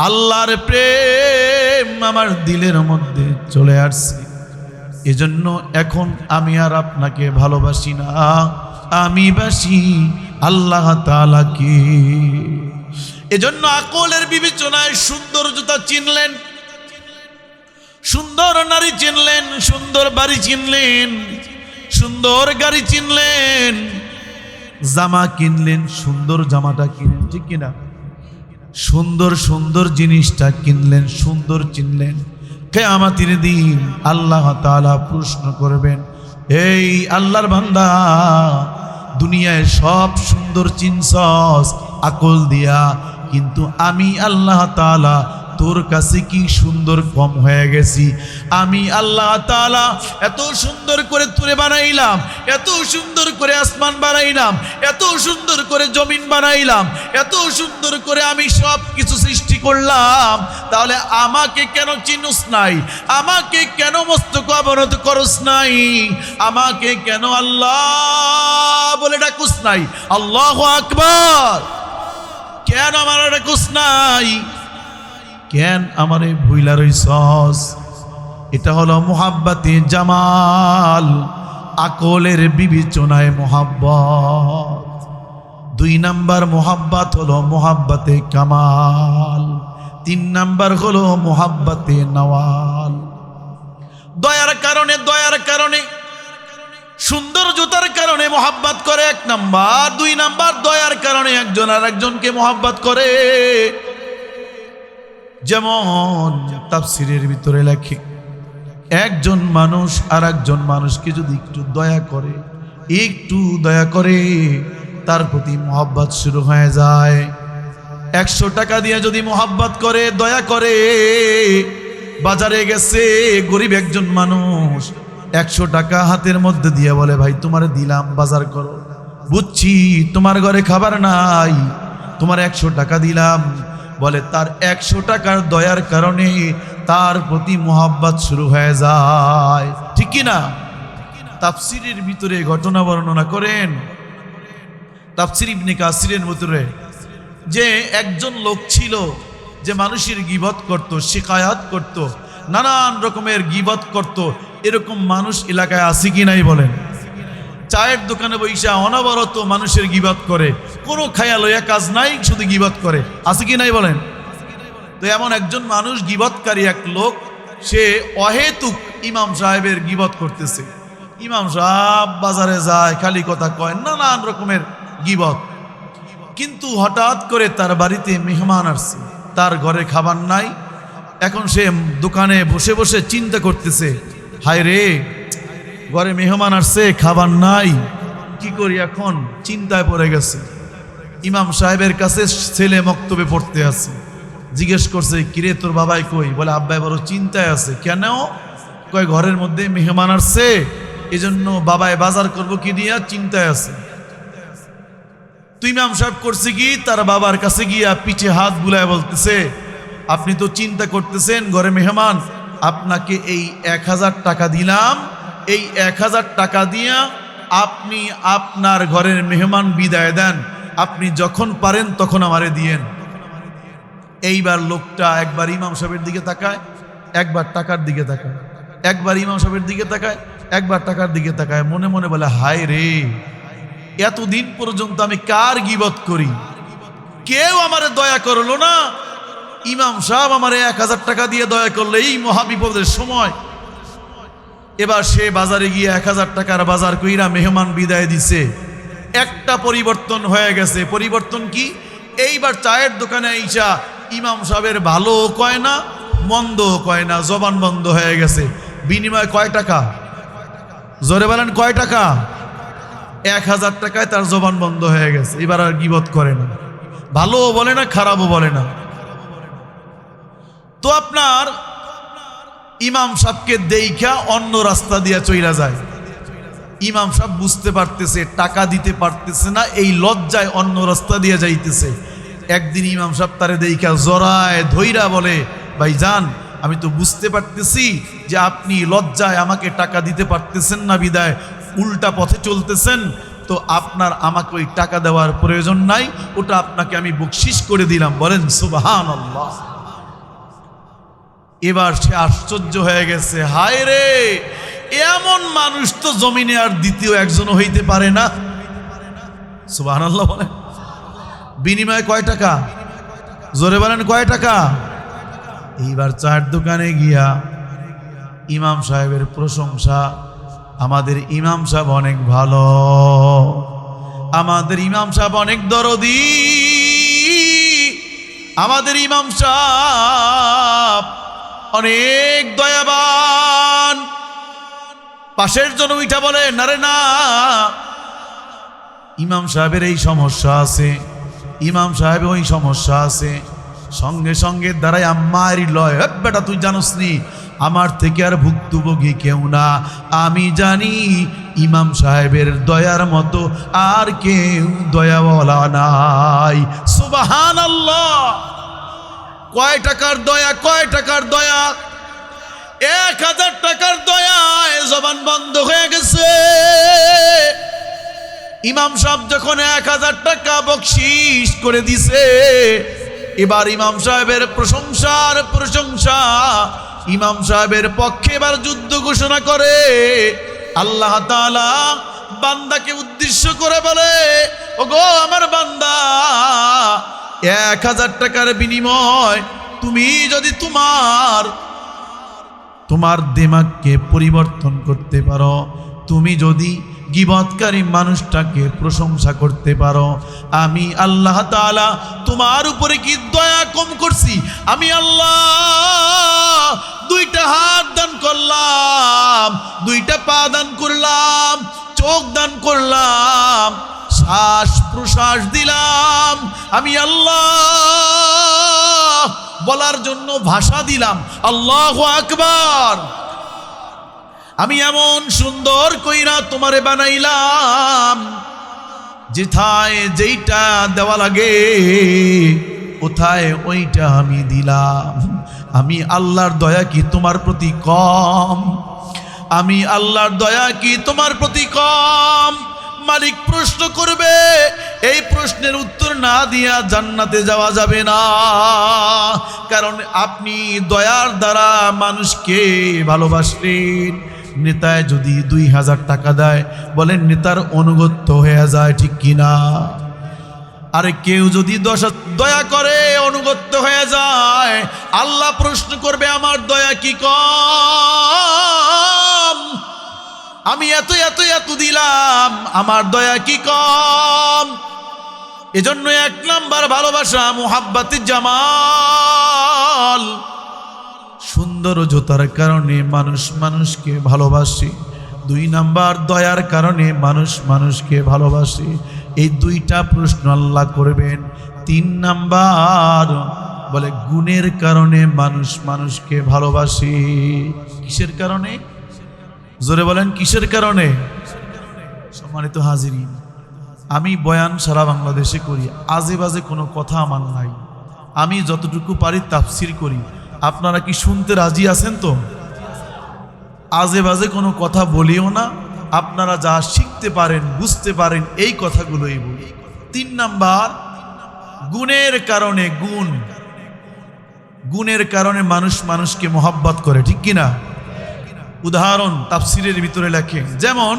আল্লাহর প্রেম আমার দিলের মধ্যে চলে আসছে। এজন্য এখন আমি আর আপনাকে ভালোবাসি না, আমি বাসি আল্লাহ তাআলাকে। এজন্য আকলের বিবেচনায় সৌন্দর্যতা চিনলেন, সুন্দর নারী চিনলেন, সুন্দর বাড়ি চিনলেন, সুন্দর গাড়ি চিনলেন, জামা কিনলেন, সুন্দর জামাটা কিনলেন, ঠিক কিনা? সুন্দর সুন্দর জিনিসটা কিনলেন, সুন্দর চিনলেন। কিয়ামতের দিন আল্লাহ তাআলা প্রশ্ন করবেন, এই আল্লাহর বান্দা, দুনিয়ায় সব সুন্দর চিনছস আকল দিয়া, কিন্তু আমি আল্লাহ তাআলা তোর কাছে কি সুন্দর কম হয়ে গেছি? আমি আল্লাহ তাআলা এত সুন্দর করে তোরে বানাইলাম, এত সুন্দর করে আসমান বানাইলাম, এত সুন্দর করে জমিন বানাইলাম, এত সুন্দর করে আমি সব কিছু সৃষ্টি করলাম, তাহলে আমাকে কেন চিনুস নাই? আমাকে কেন মস্তক অবনত করস নাই? আমাকে কেন আল্লাহ বলে ডাকুস নাই? আল্লাহু আকবার। কেন আমার ডাকুস নাই? কেন আমারে ভুইলা রইছস? এটা হলো মুহাব্বতে জামাল, আকলের বিবেচনায় মুহাব্বত। 2 নাম্বার মুহাব্বত হলো মুহাব্বতে কামাল, 3 নাম্বার হলো মুহাব্বতে নওয়াল। দয়ার কারণে, দয়ার কারণে, সৌন্দর্যতার কারণে মুহাব্বত করে 1 নাম্বার। 2 নাম্বার দয়ার কারণে একজন আর একজনকে মুহাব্বত করে। যেমন তাফসীরের ভিতরে লেখে, একজন মানুষ আর একজন মানুষকে যদি একটু দয়া করে, একটু দয়া করে, তার প্রতি মুহাব্বত শুরু হয়ে যায়। 100 টাকা দিয়ে যদি মুহাব্বত করে, দয়া করে, বাজারে গেছে গরিব একজন মানুষ, 100 টাকা হাতের মধ্যে দিয়ে বলে, ভাই তোমার দিলাম, বাজার করো, বুঝছি তোমার ঘরে খাবার নাই, তোমার 100 টাকা দিলাম। বলে তার 100 টাকার দয়ার কারণে তার প্রতি মুহাব্বত শুরু হয়ে যায়, ঠিক কি না? তাফসীরের ভিতরে ঘটনা বর্ণনা করেন তাফসীর ইবনে কাসিরের ভিতরে, যে একজন লোক ছিল যে মানুষের গীবত করত, শিকায়াত করত, নানান রকমের গীবত করত। এরকম মানুষ এলাকায় আছে কি নাই বলেন? চায়ের দোকানে বইসা অনবরত মানুষের গীবত করে, কোনো খায়া লইয়া কাজ নাই, শুধু গীবত করে, আছে কি নাই বলেন? তো এমন একজন মানুষ, গীবতকারী এক লোক, সে অহেতুক ইমাম সাহেবের গীবত করতেছে। ইমাম সাহেব বাজারে যায়, খালি কথা কয়, নানান রকমের গীবত। কিন্তু হঠাৎ করে তার বাড়িতে মেহমান আসছে, তার ঘরে খাবার নাই। এখন সে দোকানে বসে বসে চিন্তা করতেছে, হায় রে, ঘরে মেহমান আসছে, খাবার নাই, কি করি এখন? চিন্তায় পড়ে গেছে। ইমাম সাহেবের কাছে ছেলে মক্তবে পড়তে আছে, জিজ্ঞেস করছে, কিরে তোর বাবাই কই? বলে আব্বাই বড় চিন্তায় আছে। কেন? কয় ঘরের মধ্যে মেহমান আসছে, এজন্য বাবাই বাজার করবো কি দিয়া চিন্তায় আছে। তো ইমাম সাহেব করছে কি, তার বাবার কাছে গিয়া পিঠে হাত বুলায় বলতেছে, আপনি তো চিন্তা করতেছেন ঘরে মেহমান, আপনাকে এই 1000 টাকা দিলাম, এই 1000 টাকা দিয়া আপনি আপনার ঘরের মেহমান বিদায় দেন, আপনি যখন পারেন তখন আমারে দিয়েন। এইবার লোকটা একবার ইমাম সাহেবের দিকে তাকায়, একবার টাকার দিকে তাকায়, একবার ইমাম সাহেবের দিকে তাকায়, একবার টাকার দিকে তাকায়, মনে মনে বলে, হায় রে, এতদিন পর্যন্ত আমি কার গীবত করি, কেউ আমারে দয়া করলো না, ইমাম সাহেব আমারে 1000 টাকা দিয়ে দয়া করলো এই মহাবিপদের সময়। এবার সে বাজারে গিয়ে 1000 টাকার বাজার কইরা মেহমান বিদায় দিছে। একটা পরিবর্তন হয়ে গেছে। পরিবর্তন কি? এইবার চায়ের দোকানে আইসা ইমাম সাহেবের ভালো কয় না, মন্দ কয় না, জবান বন্ধ হয়ে গেছে। বিনিময় কয় টাকা? জোরে বলেন, কয় টাকা? 1000 টাকায় তার জবান বন্ধ হয়ে গেছে। এবার আর গীবত করে না, ভালোও বলে না, খারাপও বলে না। তো আপনার ইমাম সাহেবকে দেইখা অন্য রাস্তা দিয়া চইলা যায়। ইমাম সাহেব বুঝতে পারতেছে টাকা দিতে পারতেছে না, এই লজ্জায় অন্য রাস্তা দিয়ে যাইতেছে। একদিন ইমাম সাহেব তারে দেইখা জড়ায় ধইরা বলে, ভাই যান, আমি তো বুঝতে পারতেছি যে আপনি লজ্জায় আমাকে টাকা দিতে পারতেছেন না, বিদায় উল্টা পথে চলতেছেন, তো আপনার আমাকে ওই টাকা দেওয়ার প্রয়োজন নাই, ওটা আপনাকে আমি বকশিশ করে দিলাম। বলেন সুবহানাল্লাহ। এবার সে আশ্চর্য হয়ে গেছে, হায় রে, এমন মানুষ তো জমিনে আর দ্বিতীয় একজনও হইতে পারে না। সুবহানাল্লাহ বলেন। বিনিময়ে কয় টাকা? জোরে বলেন, কয় টাকা? এইবার চায়ের দোকানে গিয়া ইমাম সাহেবের প্রশংসা, আমাদের ইমাম সাহেব অনেক ভালো, আমাদের ইমাম সাহেব অনেক দরদি, আমাদের ইমাম সাহেব অনেক দয়াবান। পাশের জন উইটা বলে, না রে না, ইমাম সাহেবের এই সমস্যা আছে, ইমাম সাহেব ওই সমস্যা আছে। সঙ্গে সঙ্গে দাঁড়ায় আম্মারি লয়, বেটা তুই জানোস নি আমার থেকে আর ভুক্তভোগী কেউ না, আমি জানি ইমাম সাহেবের দয়ার মতো আর কেউ দয়াওয়ালা নাই। সুবহানাল্লাহ। কয় টাকার দয়া? কয় টাকার দয়া? 1000 টাকার দয়ায় জবান বন্ধ হয়ে গেছে। ইমাম সাহেব যখন 1000 টাকা বকশিশ করে দিছে, এবার ইমাম সাহেবের প্রশংসার প্রশংসা, ইমাম সাহেবের পক্ষে এবার যুদ্ধ ঘোষণা করে। আল্লাহ তাআলা বান্দাকে উদ্দেশ্য করে বলে, ওগো আমার বান্দা, 1000 টাকার বিনিময় তুমি যদি তোমার দিমাগকে পরিবর্তন করতে পারো, তুমি যদি গীবতকারী মানুষটাকে প্রশংসা করতে পারো, আমি আল্লাহ তাআলা তোমার উপরে কি দয়া কম করছি? আমি আল্লাহ 2টা হাত দান করলাম, 2টা পা দান করলাম, চোখ দান করলাম, শ্বাস প্রশ্বাস দিলাম, আমি আল্লাহ বলার জন্য ভাষা দিলাম, আল্লাহু আকবার। আমি এমন সুন্দর কইরা তোমারে বানাইলাম, যেথায় যেইটা দেওয়া লাগে কোথায় ওইটা আমি দিলাম। আমি আল্লাহর দয়া কি তোমার প্রতি কম? আমি আল্লাহর দয়া কি তোমার প্রতি কম? মালিক প্রশ্ন করবে, এই প্রশ্নের উত্তর না দিয়া জান্নাতে যাওয়া যাবে না, কারণ আপনি দয়ার দ্বারা মানুষকে ভালোবাসলেন। নেতায় যদি 2000 টাকা দেয়, বলেন নেতার অনুগত্য হয়ে যায়, ঠিক কিনা? আরে কেউ যদি দয়া করে অনুগত্য হয়ে যায়, আল্লাহ প্রশ্ন করবে, আমার দয়া কি কম? আমি এত এত এত দিলাম, আমার দয়া কি কম? এজন্য 1 নাম্বার ভালোবাসা মুহাব্বতের জামাল। সৌন্দর্যতার কারণে মানুষ মানুষকে ভালোবাসে। 2 নাম্বার দয়ার কারণে মানুষ মানুষকে ভালোবাসে। এই 2টা প্রশ্ন আল্লাহ করবেন। 3 নাম্বার বলে গুণের কারণে মানুষ মানুষকে ভালোবাসে। কিসের কারণে? জোরে বলেন, কিসের কারণে? সম্মানিত হাজিরিন, আমি বয়ান সারা বাংলাদেশে করি, আজে বাজে কোনো কথা আমার নাই। আমি যতটুকু পারি তাফসির করি। আপনারা কি শুনতে রাজি আছেন তো? আজে বাজে কোনো কথা বলিও না, আপনারা যা শিখতে পারেন বুঝতে পারেন এই কথাগুলোই বলি। 3 নাম্বার, গুণের কারণে গুণের কারণে মানুষ মানুষকে মোহাব্বত করে, ঠিক কিনা? উদাহরণ তাফসিরের ভিতরে লেখে, যেমন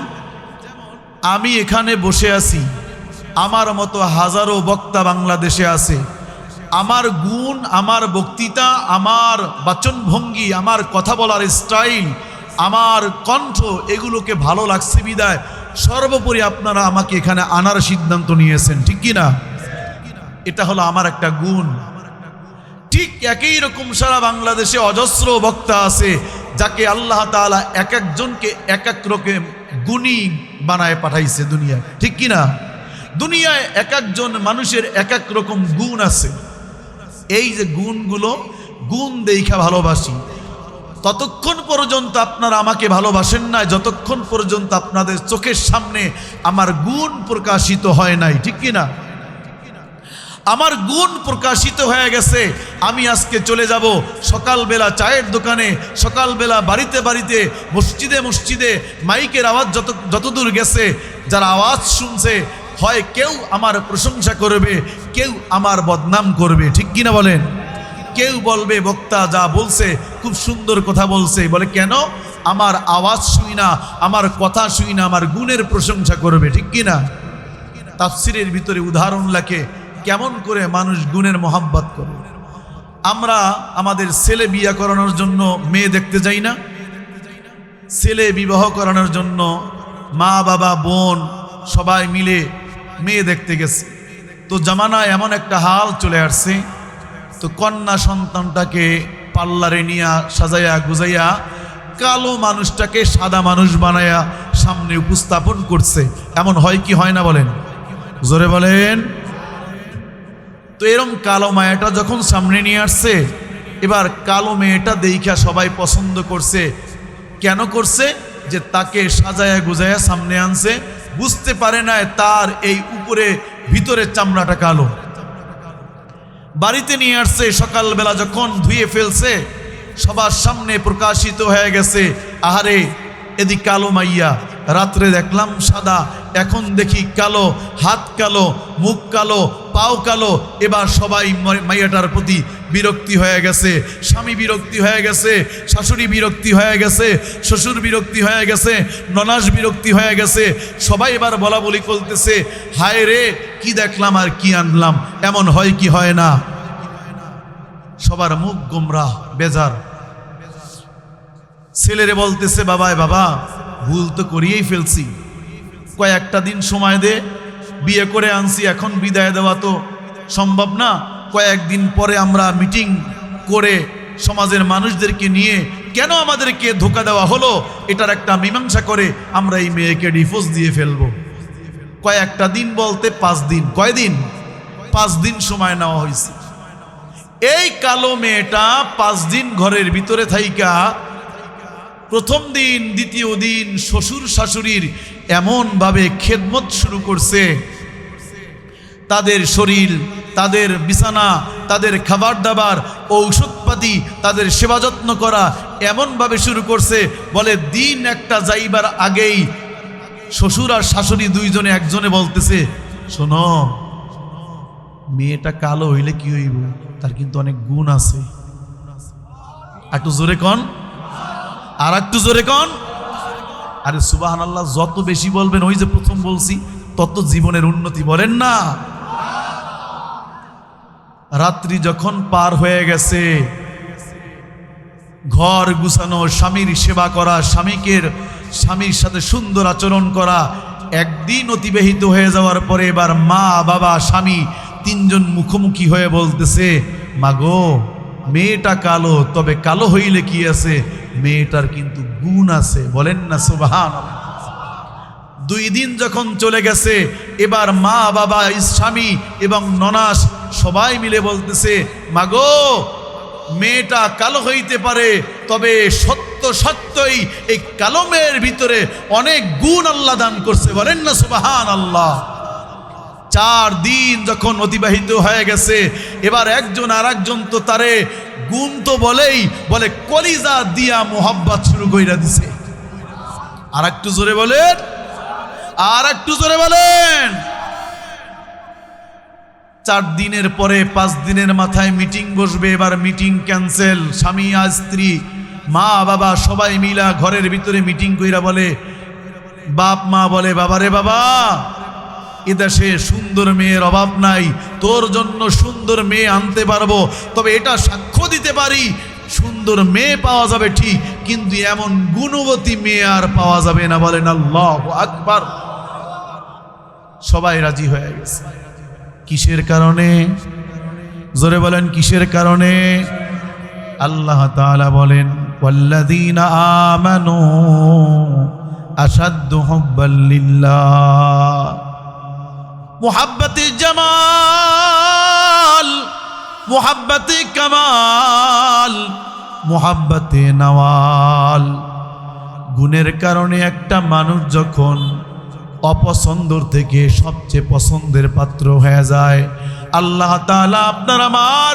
আমি এখানে বসে আছি, আমার মতো হাজারো বক্তা বাংলাদেশে আছে, আমার গুণ, আমার বক্তৃতা, আমার বাচনভঙ্গি, আমার কথা বলার স্টাইল, আমার কণ্ঠ, এগুলোকে ভালো লাগছে বিদায় সর্বোপরি আপনারা আমাকে এখানে আনার সিদ্ধান্ত নিয়েছেন, ঠিক কিনা? এটা হলো আমার একটা গুণ। ঠিক একই রকম সারা বাংলাদেশে অজস্র বক্তা আছে যাকে আল্লাহ তাআলা এক একজনকে এক এক রকম গুণী বানায় পাঠাইছে দুনিয়ায়, ঠিক কিনা? দুনিয়ায় এক একজন মানুষের এক এক রকম গুণ আছে। এই যে গুণগুলো, গুণ দেখা ভালোবাসি। ততক্ষণ পর্যন্ত আপনারা আমাকে ভালোবাসেন না যতক্ষণ পর্যন্ত আপনাদের চোখের সামনে আমার গুণ প্রকাশিত হয় নাই, ঠিক কিনা? আমার গুণ প্রকাশিত হয়ে গেছে। আমি আজকে চলে যাব সকালবেলা চায়ের দোকানে, সকালবেলা বাড়িতে বাড়িতে, মসজিদে মসজিদে, মাইকের আওয়াজ যতদূর গেছে, যারা আওয়াজ শুনছে, হয় কেউ আমার প্রশংসা করবে, কেউ আমার বদনাম করবে, ঠিক কিনা বলেন? কেউ বলবে বক্তা যা বলছে খুব সুন্দর কথা বলছে, বলে কেন? আমার আওয়াজ শুই না, আমার কথা শুই না, আমার গুণের প্রশংসা করবে, ঠিক কিনা? তাফসিরের ভিতরে উদাহরণ লেখে কেমন করে মানুষ গুণের মোহাব্বত করে। আমরা আমাদের ছেলে বিয়ে করানোর জন্য মেয়ে দেখতে যাই না? ছেলে বিবাহ করানোর জন্য মা বাবা বোন সবাই মিলে মেয়ে দেখতে গেছে। তো জামানায় এমন একটা হাল চলে আসছে, তো কন্যা সন্তানটাকে পাল্লারে নিয়া সাজাইয়া গুজাইয়া কালো মানুষটাকে সাদা মানুষ বানায়া সামনে উপস্থাপন করছে। এমন হয় কি হয় না বলেন? জোরে বলেন। তো এরম কালো মায়াটা যখন সামনে নিয়ে আসছে, এবার কালো মেয়েটা দেখা সবাই পছন্দ করছে। কেন করছে? যে তাকে সাজায়া গুজায়া সামনে আনছে, বুঝতে পারে না তার এই উপরে ভিতরে চামড়াটা কালো। বাড়িতে নিয়ে আসছে, সকালবেলা যখন ধুয়ে ফেলছে, সবার সামনে প্রকাশিত হয়ে গেছে, আহারে এদিক কালো মাইয়া, রাত্রে দেখলাম সাদা, এখন দেখি কালো, হাত কালো, মুখ কালো, পাও কালো। এবার সবাই মাইয়াটার প্রতি বিরক্তি হয়ে গেছে, স্বামী বিরক্তি হয়ে গেছে, শাশুড়ি বিরক্তি হয়ে গেছে, শ্বশুর বিরক্তি হয়ে গেছে, ননাস বিরক্তি হয়ে গেছে। সবাই এবার বলা বলি করতেছে, হায় রে কি দেখলাম আর কি আনলাম। এমন হয় কি হয় না? সবার মুখ গোমরাহ, বেজার। ছেলেরে বলতেছে, বাবা ভুল তো করিয়েই ফেলছি, কয়েকটা দিন সময় দে, বিয়ে করে আনছি, এখন বিদায় দেওয়া তো সম্ভব না। কয়েকদিন পরে আমরা মিটিং করে সমাজের মানুষদেরকে নিয়ে কেন আমাদেরকে ধোকা দেওয়া হলো এটার একটা মীমাংসা করে আমরা এই মেয়েকে ডিভোর্স দিয়ে ফেলবো। কয়েকটা দিন বলতে 5 দিন। কয়দিন? 5 দিন সময় নেওয়া হয়েছে। এই কালো মেয়েটা 5 দিন ঘরের ভিতরে থাইকা প্রথম দিন দ্বিতীয় দিন শ্বশুর শাশুড়ির এমনভাবে খেদমত শুরু করছে, তাদের শরীর, তাদের বিছানা, তাদের খাবার দাবার, ঔষধপাতি, তাদের সেবা যত্ন করা এমনভাবে শুরু করছে, বলে দিন একটা যাইবার আগেই শ্বশুর আর শাশুড়ি দুইজনে একজনে বলতেছে, শোনো মেয়েটা কালো হইলে কি হইব, তার কিন্তু অনেক গুণ আছে। একটু জোরে কন, আর একটু জোরে কন। আরে সুবহানাল্লাহ, যত বেশি বলবেন, ওই যে প্রথম বলছি, তত জীবনের উন্নতি। বলেন না? রাত্রি যখন পার হয়ে গেছে, ঘর গুছানো, স্বামীর সেবা করা, স্বামীর সাথে সুন্দর আচরণ করা, একদিন অতিবাহিত হয়ে যাওয়ার পরে এবার মা বাবা স্বামী 3 জন মুখোমুখি হয়ে বলতেছে, মাগো মেয়েটা কালো, তবে কালো হইলে কি আছে, মেয়েটার কিন্তু গুণ আছে। বলেন না সুবহানাল্লাহ। 2 দিন যখন চলে গেছে, এবার মা বাবা স্বামী এবং ননাস সবাই মিলে বলতেছে, মাগো মেয়েটা কালো হইতে পারে, তবে সত্যই এই কালো মেয়ের ভিতরে অনেক গুণ আল্লাহ দান করছে। বলেন না সুবহানাল্লাহ। 4 দিন যখন অতিবাহিত হয়ে গেছে, এবার একজন আর একজন তো তারে গুণ তো বলে কলিজা দিয়া মোহাব্বত শুরু কইরা দিছে। আর একটু জোরে বলেন, আর একটু জোরে বলেন। 4 দিনের পরে 5 দিনের মাথায় মিটিং বসবে। এবার মিটিং ক্যান্সেল। স্বামী আর স্ত্রী, মা বাবা সবাই মিলা ঘরের ভিতরে মিটিং কইরা বলে, বাপ মা বলে, বাবারে বাবা, এদেশে সুন্দর মেয়ের অভাব নাই, তোর জন্য সুন্দর মেয়ে আনতে পারবো, তবে এটা সাক্ষ্য দিতে পারি সুন্দর মেয়ে পাওয়া যাবে ঠিক, কিন্তু এমন গুণবতী মেয়ে আর পাওয়া যাবে না। বলেন আল্লাহু আকবার। সবাই রাজি হয়ে গেছে। কিসের কারণে? জোরে বলেন, কিসের কারণে? আল্লাহ তাআলা বলেন, ওয়াল্লাযীনা আমানু আশাদ্দু হুব্বাল লিল্লাহ। মুহাব্বতে জামাল, মুহাব্বতে কামাল, মুহাব্বতে নওয়াল। গুণের কারণে একটা মানুষ যখন অপছন্দর থেকে সবচেয়ে পছন্দের পাত্র হয়ে যায়, আল্লাহ তাআলা আপনার আমার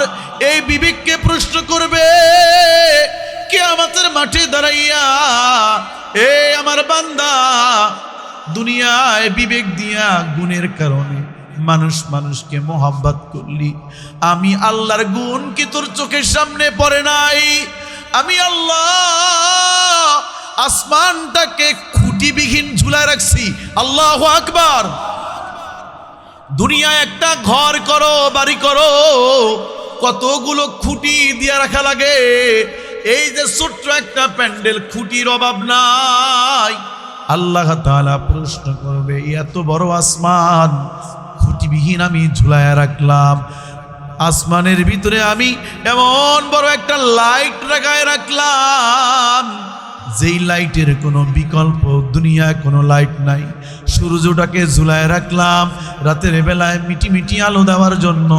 এই বিবেককে প্রশ্ন করবে কিয়ামতের মাঠে দাঁড়াইয়া, এ আমার বান্দা, দুনিয়ায় বিবেক দিয়া গুণের কারণে মানুষকে মোহাব্বত করলি, আমি আল্লাহর গুণ কি তোর চোখের সামনে পড়ে নাই? আমি আল্লাহ আসমানটাকে খুঁটিবিহীন ঝুলায় রাখছি। আল্লাহু আকবার। দুনিয়ায় একটা ঘর করো, বাড়ি করো, কতগুলো খুঁটি দিয়া রাখা লাগে। এই যে ছোট্ট একটা প্যান্ডেল, খুঁটির অভাব নাই। আল্লাহ তাআলা প্রশ্ন করবে, এত বড় আসমান খুঁটিবিহীন আমি ঝুলায় রাখলাম, আসমানের ভিতরে আমি এমন বড় একটা লাইট লাগায় রাখলাম, যেই লাইটের কোনো বিকল্প দুনিয়ায় কোনো লাইট নাই। সূর্যটাকে ঝুলায় রাখলাম, রাতের বেলায় মিটি আলো দেওয়ার জন্য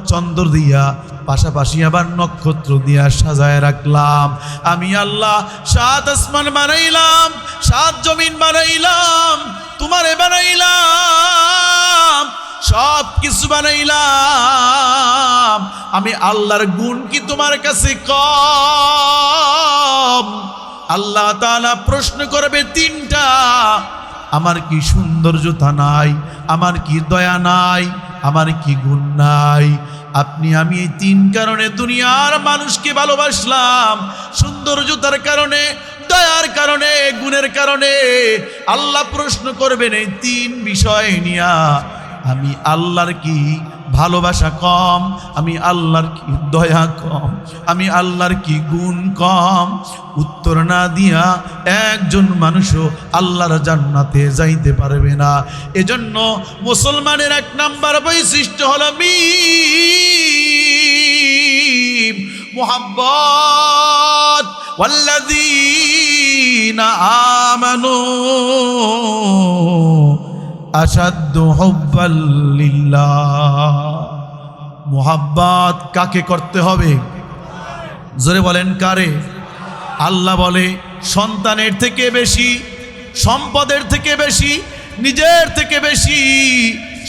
চন্দ্র দিয়া, পাশাপাশি আবার নক্ষত্র দিয়া সাজায় রাখলাম। আমি আল্লাহ 7 আসমান বানাইলাম, 7 জমিন বানাইলাম, তোমারে বানাইলাম, সব কিছু বানাইলাম। আমি আল্লাহর গুণ কি তোমার কাছে কম? আল্লাহ তাআলা প্রশ্ন করবে 3টা, আমার কি সৌন্দর্যতা নাই? আমার কি দয়া নাই? আমার কি গুণ নাই? আমি এই 3 কারণে দুনিয়ার মানুষকে ভালোবাসলাম, সৌন্দর্যতার কারণে, দয়ার কারণে, গুণের কারণে। আল্লাহ প্রশ্ন করবেন এই 3 বিষয় নিয়া আমি আল্লাহর কি ভালোবাসা কম? আমি আল্লাহর কি দয়া কম? আমি আল্লাহর কি গুণ কম? উত্তর না দিয়া একজন মানুষও আল্লাহর জান্নাতে যাইতে পারবে না। এজন্য মুসলমানের 1 নাম্বার বৈশিষ্ট্য হলো মিম, মুহাব্বত। ওয়াল্লাযীনা আমানু আশাদ্দু হুব্বাল লিল্লাহ। মুহাব্বত কাকে করতে হবে? জোরে বলেন, কারে? আল্লাহ বলে, সন্তানের থেকে বেশি, সম্পদের থেকে বেশি, নিজের থেকে বেশি,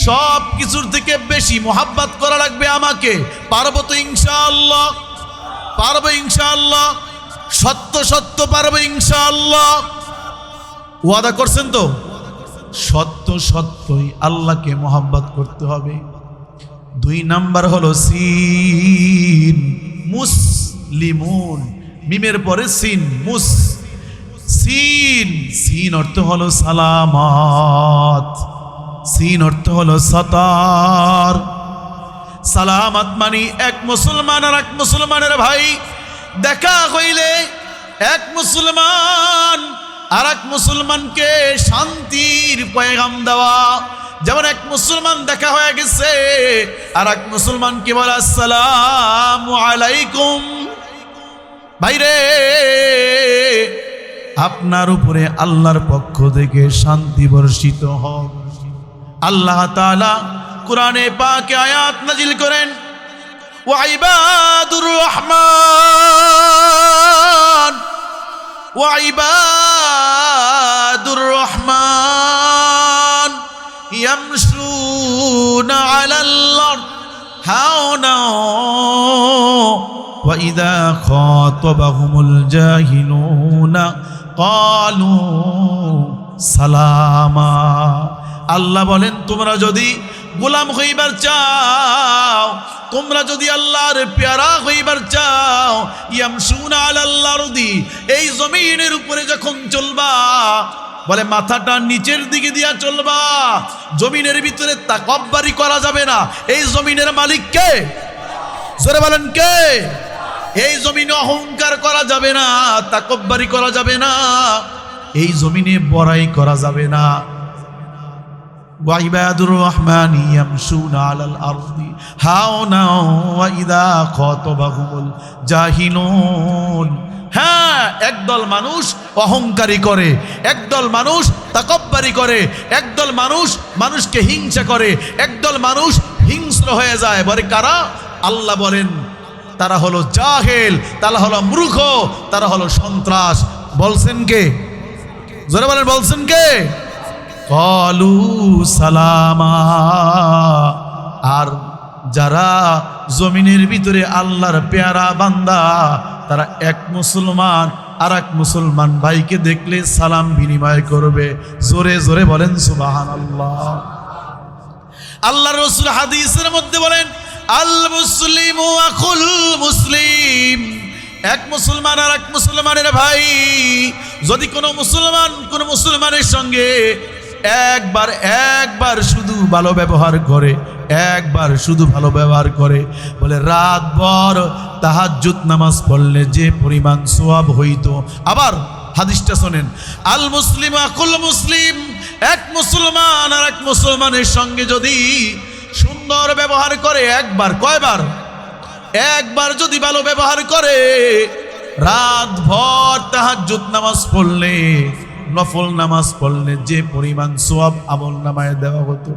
সব কিছুর থেকে বেশি মুহাব্বত করা লাগবে আমাকে। পারবো তো ইনশাআল্লাহ? পারবো ইনশাআল্লাহ? সত্য সত্য পারবো ইনশাআল্লাহ? ওয়াদা করছেন তো? সত্য সত্যই আল্লাহকে মুহাব্বত করতে হবে। 2 নাম্বার হলো সিন, মুসলিমুন। মিমের পরে সিন, মুস। সিন, সিন অর্থ হলো সালামত, সিন অর্থ হলো সাতার। সালামত মানে এক মুসলমান আর এক মুসলমানের ভাই দেখা হইলে এক মুসলমান আর এক মুসলমানকে শান্তির পয়গাম দেওয়া। যেমন এক মুসলমান দেখা হয়ে গেছে আর এক মুসলমানকে বলে আসসালামু আলাইকুম, ভাইরে আপনার উপরে আল্লাহর পক্ষ থেকে শান্তি বর্ষিত হোক। আল্লাহ তাআলা কোরআনে পাকে আয়াত নাজিল করেন, ওয়া ইবাদুর রহমান, ওয়া ইবাদুর রহমান ইয়ামশুন ইযা খাতাবাহুমুল জাহিলুনা ক্বালু সালামা। আল্লাহ বলেন তোমরা যদি গোলাম হইবার চাও, তোমরা যদি আল্লাহর পেয়ারা হইবার চাও, ইয়ামশুনা আলাল আরদি, এই জমিনের উপরে যখন চলবা, বলে মাথাটা নিচের দিকে দিয়া চলবা। জমিনের ভিতরে তাকাব্বুরি করা যাবে না। এই জমিনের মালিক কে? জোরে বলেন কে? এই জমিনে অহংকার করা যাবে না, তাকাব্বুরি করা যাবে না, এই জমিনে বড়াই করা যাবে না। ওয়াইবাদুর রহমানি ইয়ামশুনা আলাল আরদি হাওনা ওয়া ইযা খাতাবাহুমুল জাহিলুন। হ্যাঁ, একদল মানুষ অহংকারী করে, একদল মানুষ তাকাব্বুরি করে, একদল মানুষ মানুষকে হিংসা করে, একদল মানুষ হিংস্র হয়ে যায়। বলে কারা? আল্লাহ বলেন তারা হলো জাহেল, তারা হলো মূর্খ, তারা হলো সন্ত্রাস। বলছেন কে? জোরে বলেন, বলছেন কে? ক্বালু সালামা। আর যারা জমিনের ভিতরে আল্লাহর পেয়ারা বান্দা, তারা এক মুসলমান আর এক মুসলমান ভাইকে দেখলে সালাম বিনিময় করবে। জোরে জোরে বলেন সুবহানাল্লাহ। আল্লাহর রাসূল হাদিসের মধ্যে বলেন আল মুসলিমু আখুল মুসলিম, এক মুসলমান আর এক মুসলমানের ভাই। যদি কোনো মুসলমান কোনো মুসলমানের সঙ্গে একবার শুধু ভালো ব্যবহার করে, একবার শুধু ভালো ব্যবহার করে, বলে রাতভর তাহাজ্জুদ নামাজ পড়লে যে পরিমাণ সওয়াব হইতো। আবার হাদিসটা শোনেন, আল মুসলিম আকুল মুসলিম, এক মুসলমান আর এক মুসলমানের সঙ্গে যদি সুন্দর ব্যবহার করে, একবার, কয়বার? একবার যদি ভালো ব্যবহার করে, রাতভর তাহাজ্জুদ নামাজ পড়লে, নফল নামাজ পড়লে যে পরিমাণ সওয়াব আমল নামায় দেওয়া হতো,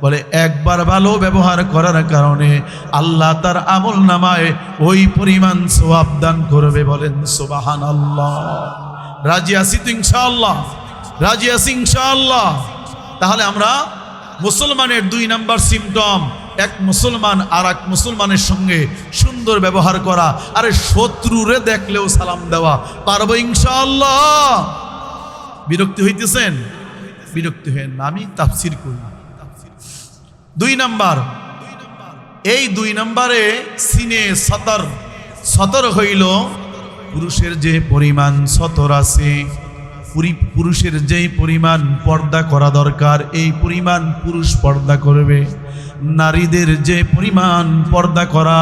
বলে একবার ভালো ব্যবহার করার কারণে আল্লাহ তার আমল নামায় ওই পরিমাণ সওয়াব দান করবে। বলেন সুবহানাল্লাহ। রাজি আছি তো ইনশাআল্লাহ? রাজি আছি ইনশাআল্লাহ? তাহলে আমরা মুসলমানের 2 নাম্বার সিমটম, এক মুসলমান আর এক মুসলমানের সঙ্গে সুন্দর ব্যবহার করা। আরে শত্রুরে দেখলেও সালাম দেওয়া পারবো ইনশাআল্লাহ। বিরক্তি হইতেছেন? বিরক্তি হেন না, আমি তাফসীর করি। 2 নাম্বার, এই 2 নাম্বারে সিনে সতর হইল পুরুষের যে পরিমাণ সতর আছে, পুরুষের যেই পরিমাণ পর্দা করা দরকার, এই পরিমাণ পুরুষ পর্দা করবে। নারীদের যে পরিমাণ পর্দা করা,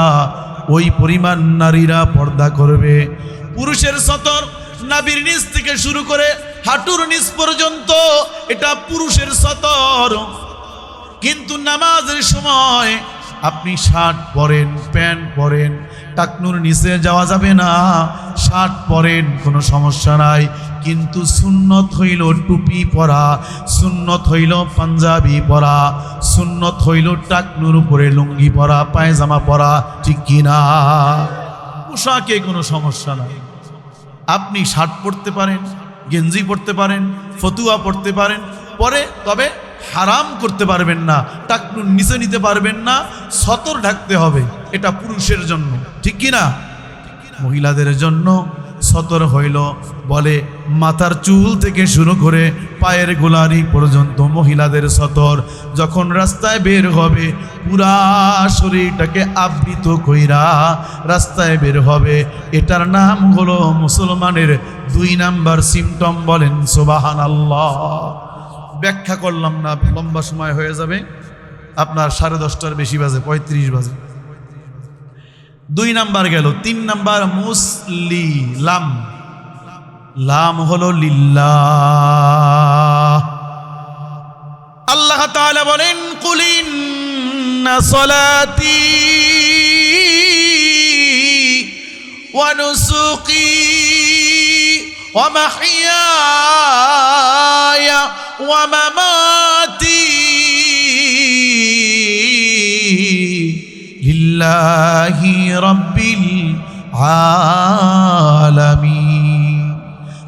ওই পরিমাণ নারীরা পর্দা করবে। পুরুষের সতর নাভির নিচ থেকে শুরু করে হাঁটুর নিচ পর্যন্ত, এটা পুরুষের সতর। কিন্তু নামাজের সময় আপনি শার্ট পরেন, প্যান্ট পরেন, টাকনুর নিচে যাওয়া যাবে না। শার্ট পরেন, কোনো সমস্যা নাই, কিন্তু সুন্নত হইল টুপি পরা, সুন্নত হইল পাঞ্জাবি পরা, সুন্নত হইল টাকনুর উপরে লুঙ্গি পরা, পায়জামা পরা, ঠিক কিনা? পোশাকে কোনো সমস্যা নাই। আপনি শার্ট পরতে পারেন, গেঞ্জি পরতে পারেন, ফতুয়া পরতে পারেন, পরে তবে হারাম করতে পারবেন না, টাকনুর নিচে নিতে পারবেন না, সতর ঢাকতে হবে। এটা পুরুষের জন্য, ঠিক কি না? মহিলাদের জন্য সতর হইল, বলে মাথার চুল থেকে শুরু করে পায়ের গোলারি পর্যন্ত মহিলাদের সতর। যখন রাস্তায় বের হবে পুরা শরীরটাকে আবৃত কইরা রাস্তায় বের হবে। এটার নাম হলো মুসলমানের 2 নাম্বার সিমটম। বলেন সুবহানাল্লাহ। ব্যাখ্যা করলাম না, লম্বা সময় হয়ে যাবে। আপনার 10:30টার বেশি বাজে, 35 বাজে। 2 নাম্বার গেল। 3 নাম্বার মুসলিম, লাম হলো লিল্লাহ। আল্লাহ তাআলা বলেন কুল ইন্না সলাতি ওয়া নুসুকি ওয়া মাহইয়ায়া ওয়া মামাতি লিল্লাহি রাব্বিল আলামিন।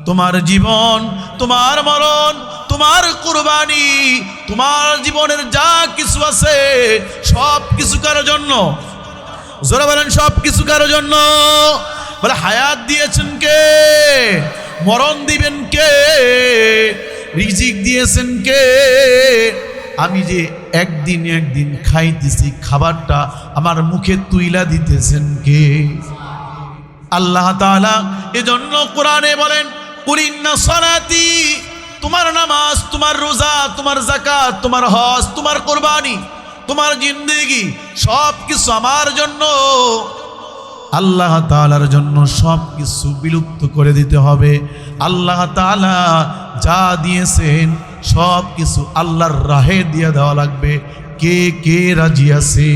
তোমার জীবন, তোমার মরণ, তোমার কুরবানি, তোমার জীবনের যা কিছু আছে সব কিছু কার জন্য? জোরে বলেন সব কিছু কারোর জন্য। বলে হায়াত দিয়েছেন কে, মরণ দিবেন কে, রিজিক দিয়েছেন কে, আমি যে একদিন একদিন খাইতেছি খাবারটা আমার মুখে তুইলা দিতেছেন কে? আল্লাহ তাআলা এজন্য কোরআনে বলেন কুলিন্না সালাতি, তোমার নামাজ, তোমার রোজা, তোমার যাকাত, তোমার হজ, তোমার কুরবানি, তোমার জিন্দেগি সব কিছু আমার জন্য। আল্লাহ তাআলার জন্য সব কিছু বিলুপ্ত করে দিতে হবে। আল্লাহ তাআলা যা দিয়েছেন সব কিছু আল্লাহর রাহে দিয়ে দেওয়া লাগবে। কে কে রাজি আছে?